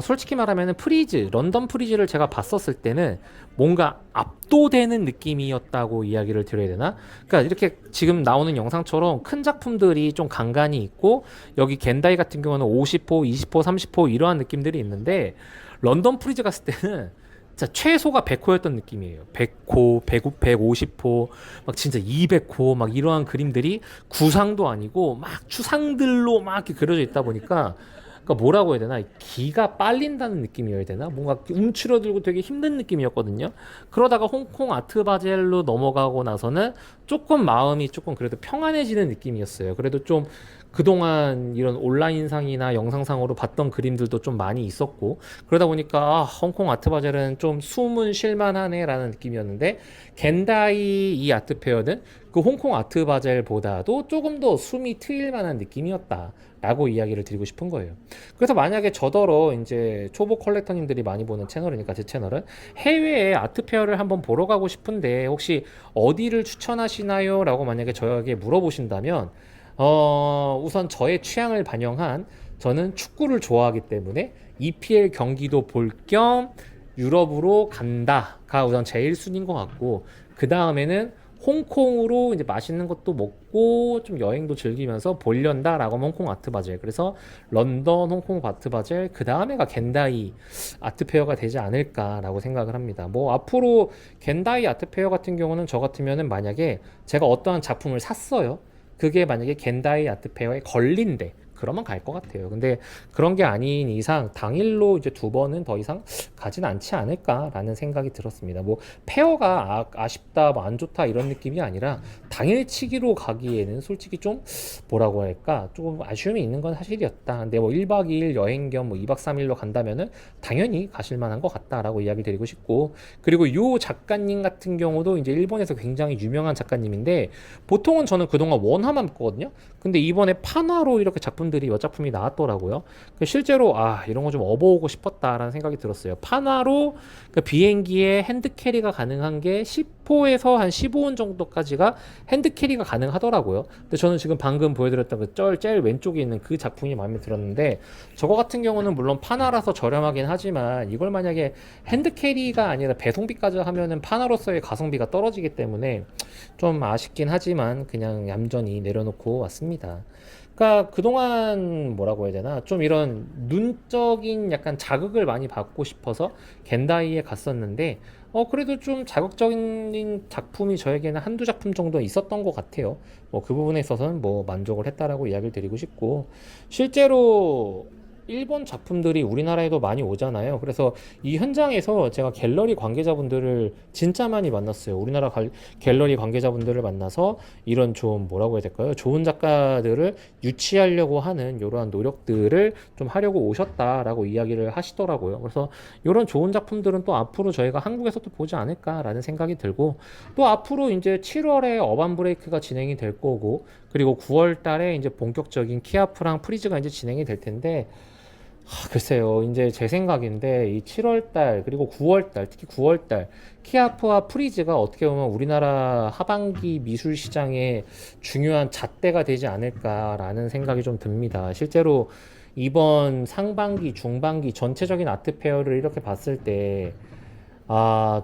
솔직히 말하면 프리즈, 런던 프리즈를 제가 봤었을 때는 뭔가 압도되는 느낌이었다고 이야기를 드려야 되나? 그러니까 이렇게 지금 나오는 영상처럼 큰 작품들이 좀 간간이 있고 여기 겐다이 같은 경우는 50호, 20호, 30호 이러한 느낌들이 있는데 런던 프리즈 갔을 때는 진짜 최소가 100호였던 느낌이에요. 100호, 100, 150호, 막 진짜 200호, 막 이러한 그림들이 구상도 아니고 막 추상들로 막 이렇게 그려져 있다 보니까 그러니까 뭐라고 해야 되나 기가 빨린다는 느낌이어야 되나 뭔가 움츠러들고 되게 힘든 느낌이었거든요. 그러다가 홍콩 아트바젤로 넘어가고 나서는 조금 마음이 조금 그래도 평안해지는 느낌이었어요. 그래도 좀 그동안 이런 온라인상이나 영상상으로 봤던 그림들도 좀 많이 있었고 그러다 보니까 홍콩 아트바젤은 좀 숨은 쉴만하네 라는 느낌이었는데 겐다이 이 아트페어는 그 홍콩 아트바젤보다도 조금 더 숨이 트일 만한 느낌이었다 라고 이야기를 드리고 싶은 거예요. 그래서 만약에 저더러 이제 초보 컬렉터님들이 많이 보는 채널이니까 제 채널은 해외에 아트페어를 한번 보러 가고 싶은데 혹시 어디를 추천하시나요? 라고 만약에 저에게 물어보신다면 우선 저의 취향을 반영한 저는 축구를 좋아하기 때문에 EPL 경기도 볼 겸 유럽으로 간다가 우선 제일 순인 것 같고, 그 다음에는 홍콩으로 이제 맛있는 것도 먹고 좀 여행도 즐기면서 보련다라고 하면 홍콩 아트바젤, 그래서 런던 홍콩 아트바젤, 그 다음에가 겐다이 아트페어가 되지 않을까라고 생각을 합니다. 뭐 앞으로 겐다이 아트페어 같은 경우는 저 같으면은 만약에 제가 어떠한 작품을 샀어요, 그게 만약에 겐다이 아트페어에 걸린대, 그러면 갈 것 같아요. 근데 그런 게 아닌 이상 당일로 이제 두 번은 더 이상 가진 않지 않을까라는 생각이 들었습니다. 뭐 페어가 아쉽다, 뭐 안 좋다 이런 느낌이 아니라 당일치기로 가기에는 솔직히 좀 뭐라고 할까, 조금 아쉬움이 있는 건 사실이었다. 근데 뭐 1박 2일 여행 겸 뭐 2박 3일로 간다면은 당연히 가실 만한 것 같다라고 이야기 드리고 싶고, 그리고 요 작가님 같은 경우도 이제 일본에서 굉장히 유명한 작가님인데, 보통은 저는 그동안 원화만 봤거든요. 근데 이번에 판화로 이렇게 작품들이 몇 작품이 나왔더라고요. 실제로 이런 거 좀 업어오고 싶었다라는 생각이 들었어요. 판화로 그 비행기에 핸드캐리가 가능한 게 10호에서 한 15원 정도까지가 핸드캐리가 가능하더라고요. 근데 저는 지금 방금 보여드렸던 그 제일 왼쪽에 있는 그 작품이 마음에 들었는데, 저거 같은 경우는 물론 판화라서 저렴하긴 하지만 이걸 만약에 핸드캐리가 아니라 배송비까지 하면은 판화로서의 가성비가 떨어지기 때문에 좀 아쉽긴 하지만 그냥 얌전히 내려놓고 왔습니다. 그러니까 그동안 뭐라고 해야 되나, 좀 이런 눈적인 약간 자극을 많이 받고 싶어서 겐다이에 갔었는데, 그래도 좀 자극적인 작품이 저에게는 한두 작품 정도 있었던 것 같아요. 뭐 그 부분에 있어서는 뭐 만족을 했다라고 이야기를 드리고 싶고, 실제로 일본 작품들이 우리나라에도 많이 오잖아요. 그래서 이 현장에서 제가 갤러리 관계자분들을 진짜 많이 만났어요. 갤러리 관계자분들을 만나서 이런 좀 뭐라고 해야 될까요? 좋은 작가들을 유치하려고 하는 이러한 노력들을 좀 하려고 오셨다라고 이야기를 하시더라고요. 그래서 이런 좋은 작품들은 또 앞으로 저희가 한국에서도 보지 않을까라는 생각이 들고, 또 앞으로 이제 7월에 어반 브레이크가 진행이 될 거고, 그리고 9월 달에 이제 본격적인 키아프랑 프리즈가 이제 진행이 될 텐데, 글쎄요. 이제 제 생각인데 이 7월 달 그리고 9월 달, 특히 9월 달 키아프와 프리즈가 어떻게 보면 우리나라 하반기 미술 시장의 중요한 잣대가 되지 않을까라는 생각이 좀 듭니다. 실제로 이번 상반기, 중반기 전체적인 아트 페어를 이렇게 봤을 때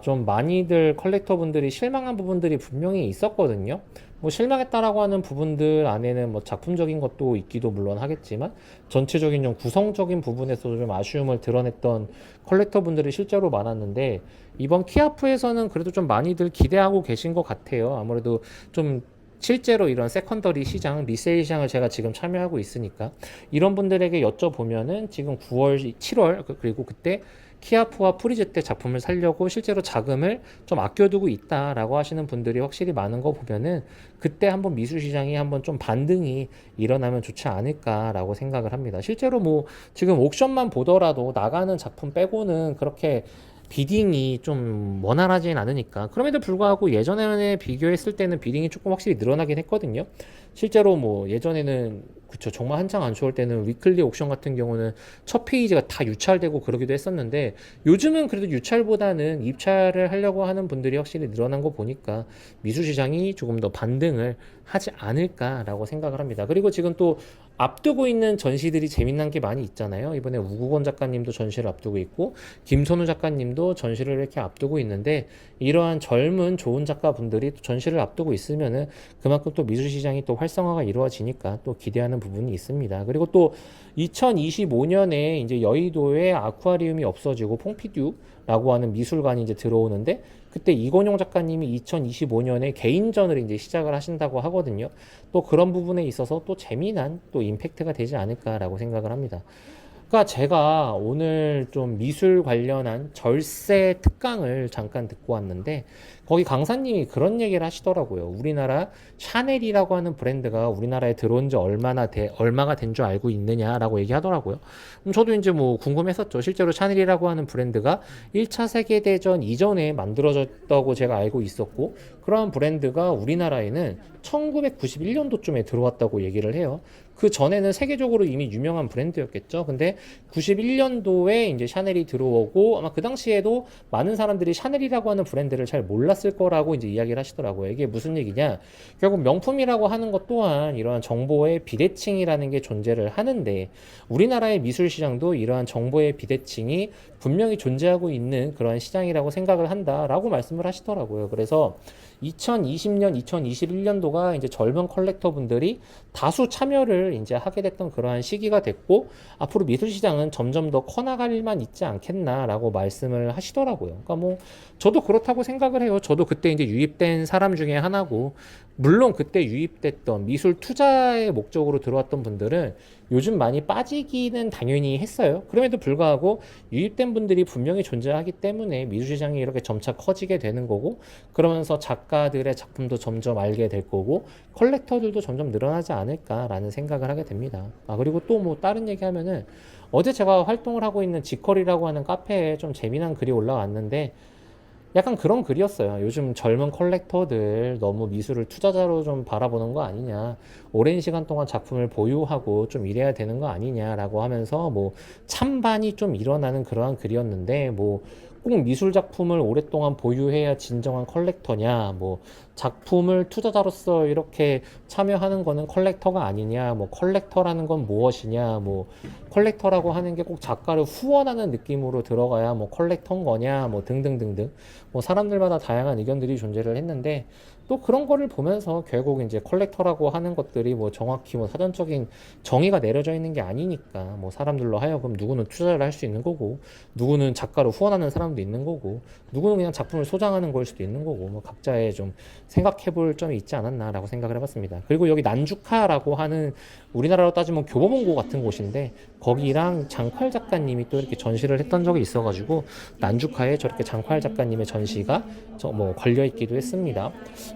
좀 많이들 컬렉터 분들이 실망한 부분들이 분명히 있었거든요. 뭐 실망했다라고 하는 부분들 안에는 뭐 작품적인 것도 있기도 물론 하겠지만, 전체적인 좀 구성적인 부분에서도 좀 아쉬움을 드러냈던 컬렉터 분들이 실제로 많았는데, 이번 키아프에서는 그래도 좀 많이들 기대하고 계신 것 같아요. 아무래도 좀 실제로 이런 세컨더리 시장, 리세일 시장을 제가 지금 참여하고 있으니까 이런 분들에게 여쭤보면은 지금 9월, 7월 그리고 그때 키아프와 프리즈 때 작품을 살려고 실제로 자금을 좀 아껴두고 있다라고 하시는 분들이 확실히 많은 거 보면은, 그때 한번 미술 시장이 한번 좀 반등이 일어나면 좋지 않을까라고 생각을 합니다. 실제로 뭐 지금 옥션만 보더라도 나가는 작품 빼고는 그렇게 비딩이 좀 원활하진 않으니까, 그럼에도 불구하고 예전에 비교했을 때는 비딩이 조금 확실히 늘어나긴 했거든요. 실제로 뭐 예전에는 그쵸, 정말 한창 안 좋을 때는 위클리 옥션 같은 경우는 첫 페이지가 다 유찰되고 그러기도 했었는데, 요즘은 그래도 유찰보다는 입찰을 하려고 하는 분들이 확실히 늘어난 거 보니까 미술 시장이 조금 더 반등을 하지 않을까라고 생각을 합니다. 그리고 지금 또 앞두고 있는 전시들이 재미난 게 많이 있잖아요. 이번에 우국원 작가님도 전시를 앞두고 있고, 김선우 작가님도 전시를 이렇게 앞두고 있는데, 이러한 젊은 좋은 작가분들이 또 전시를 앞두고 있으면은 그만큼 또 미술 시장이 또 활성화가 이루어지니까 또 기대하는 부분이 있습니다. 그리고 또 2025년에 이제 여의도에 아쿠아리움이 없어지고 퐁피듀라고 하는 미술관이 이제 들어오는데, 그때 이건용 작가님이 2025년에 개인전을 이제 시작을 하신다고 하거든요. 또 그런 부분에 있어서 또 재미난 또 임팩트가 되지 않을까라고 생각을 합니다. 그러니까 제가 오늘 좀 미술 관련한 절세 특강을 잠깐 듣고 왔는데, 거기 강사님이 그런 얘기를 하시더라고요. 우리나라 샤넬이라고 하는 브랜드가 우리나라에 들어온 지 얼마가 된 줄 알고 있느냐라고 얘기하더라고요. 저도 이제 뭐 궁금했었죠. 실제로 샤넬이라고 하는 브랜드가 1차 세계대전 이전에 만들어졌다고 제가 알고 있었고, 그러한 브랜드가 우리나라에는 1991년도쯤에 들어왔다고 얘기를 해요. 그 전에는 세계적으로 이미 유명한 브랜드였겠죠. 근데 91년도에 이제 샤넬이 들어오고 아마 그 당시에도 많은 사람들이 샤넬이라고 하는 브랜드를 잘 몰랐을 거라고 이제 이야기를 하시더라고요. 이게 무슨 얘기냐? 결국 명품이라고 하는 것 또한 이러한 정보의 비대칭이라는 게 존재를 하는데 우리나라의 미술 시장도 이러한 정보의 비대칭이 분명히 존재하고 있는 그러한 시장이라고 생각을 한다라고 말씀을 하시더라고요. 그래서 2020년, 2021년도가 이제 젊은 컬렉터 분들이 다수 참여를 이제 하게 됐던 그러한 시기가 됐고 앞으로 미술 시장은 점점 더 커나갈 일만 있지 않겠나라고 말씀을 하시더라고요. 그러니까 뭐 저도 그렇다고 생각을 해요. 저도 그때 이제 유입된 사람 중에 하나고 물론 그때 유입됐던 미술 투자의 목적으로 들어왔던 분들은 요즘 많이 빠지기는 당연히 했어요. 그럼에도 불구하고 유입된 분들이 분명히 존재하기 때문에 미술시장이 이렇게 점차 커지게 되는 거고 그러면서 작가들의 작품도 점점 알게 될 거고 컬렉터들도 점점 늘어나지 않을까라는 생각을 하게 됩니다. 그리고 또 뭐 다른 얘기하면은 어제 제가 활동을 하고 있는 지컬이라고 하는 카페에 좀 재미난 글이 올라왔는데 약간 그런 글이었어요. 요즘 젊은 컬렉터들 너무 미술을 투자자로 좀 바라보는 거 아니냐. 오랜 시간 동안 작품을 보유하고 좀 이래야 되는 거 아니냐라고 하면서 뭐 찬반이 좀 일어나는 그러한 글이었는데 뭐 꼭 미술 작품을 오랫동안 보유해야 진정한 컬렉터냐, 뭐 작품을 투자자로서 이렇게 참여하는 거는 컬렉터가 아니냐, 뭐 컬렉터라는 건 무엇이냐, 뭐 컬렉터라고 하는 게 꼭 작가를 후원하는 느낌으로 들어가야 뭐 컬렉터인 거냐, 뭐 등등등등. 뭐 사람들마다 다양한 의견들이 존재를 했는데 또 그런 거를 보면서 결국 이제 컬렉터라고 하는 것들이 뭐 정확히 뭐 사전적인 정의가 내려져 있는 게 아니니까 뭐 사람들로 하여금 누구는 투자를 할 수 있는 거고 누구는 작가를 후원하는 사람도 있는 거고 누구는 그냥 작품을 소장하는 걸 수도 있는 거고 뭐 각자의 좀 생각해 볼 점이 있지 않았나라고 생각을 해봤습니다. 그리고 여기 난주카라고 하는 우리나라로 따지면 교보문고 같은 곳인데 거기랑 장칼 작가님이 또 이렇게 전시를 했던 적이 있어가지고 난주카에 저렇게 장칼 작가님의 전시가 뭐 걸려 있기도 했습니다.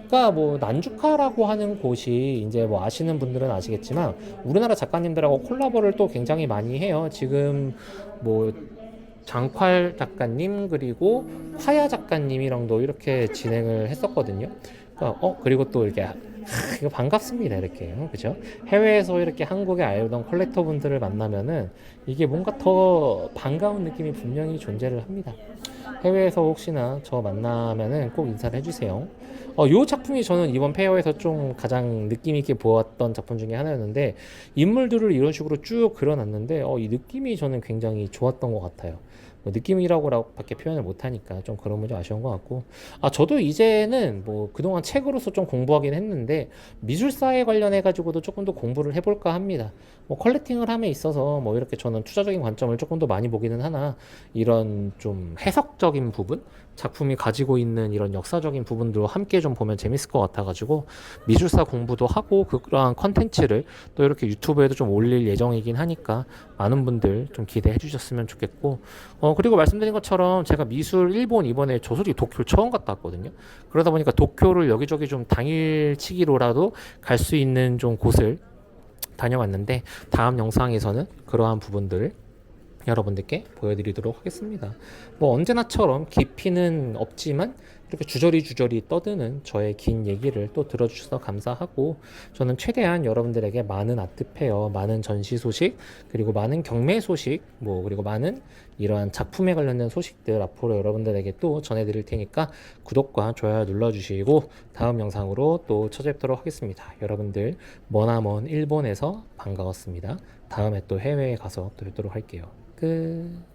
그러니까 뭐 난주카라고 하는 곳이 이제 뭐 아시는 분들은 아시겠지만 우리나라 작가님들하고 콜라보를 또 굉장히 많이 해요. 지금 뭐 장칼 작가님 그리고 화야 작가님이랑도 이렇게 진행을 했었거든요. 그리고 또 이렇게 이거 반갑습니다 이렇게 그죠? 해외에서 이렇게 한국에 알던 컬렉터 분들을 만나면은 이게 뭔가 더 반가운 느낌이 분명히 존재를 합니다. 해외에서 혹시나 저 만나면은 꼭 인사를 해주세요. 요 작품이 저는 이번 페어에서 좀 가장 느낌 있게 보았던 작품 중에 하나였는데 인물들을 이런 식으로 쭉 그려놨는데 이 느낌이 저는 굉장히 좋았던 것 같아요. 뭐 느낌이라고밖에 표현을 못하니까 좀 그런 문제 아쉬운 것 같고 저도 이제는 뭐 그동안 책으로서 좀 공부하긴 했는데 미술사에 관련해 가지고도 조금 더 공부를 해볼까 합니다. 뭐 컬렉팅을 함에 있어서 뭐 이렇게 저는 투자적인 관점을 조금 더 많이 보기는 하나 이런 좀 해석적인 부분 작품이 가지고 있는 이런 역사적인 부분도 함께 좀 보면 재밌을 것 같아가지고 미술사 공부도 하고 그러한 컨텐츠를 또 이렇게 유튜브에도 좀 올릴 예정이긴 하니까 많은 분들 좀 기대해 주셨으면 좋겠고 그리고 말씀드린 것처럼 제가 미술 일본 이번에 저소리 도쿄를 처음 갔다 왔거든요. 그러다 보니까 도쿄를 여기저기 좀 당일치기로라도 갈 수 있는 좀 곳을 다녀왔는데 다음 영상에서는 그러한 부분들을 여러분들께 보여드리도록 하겠습니다. 뭐 언제나처럼 깊이는 없지만 이렇게 주저리 떠드는 저의 긴 얘기를 또 들어주셔서 감사하고 저는 최대한 여러분들에게 많은 아트페어, 많은 전시 소식, 그리고 많은 경매 소식, 뭐 그리고 많은 이러한 작품에 관련된 소식들 앞으로 여러분들에게 또 전해드릴 테니까 구독과 좋아요 눌러주시고 다음 영상으로 또 찾아뵙도록 하겠습니다. 여러분들 머나먼 일본에서 반가웠습니다. 다음에 또 해외에 가서 또 뵙도록 할게요. 끝.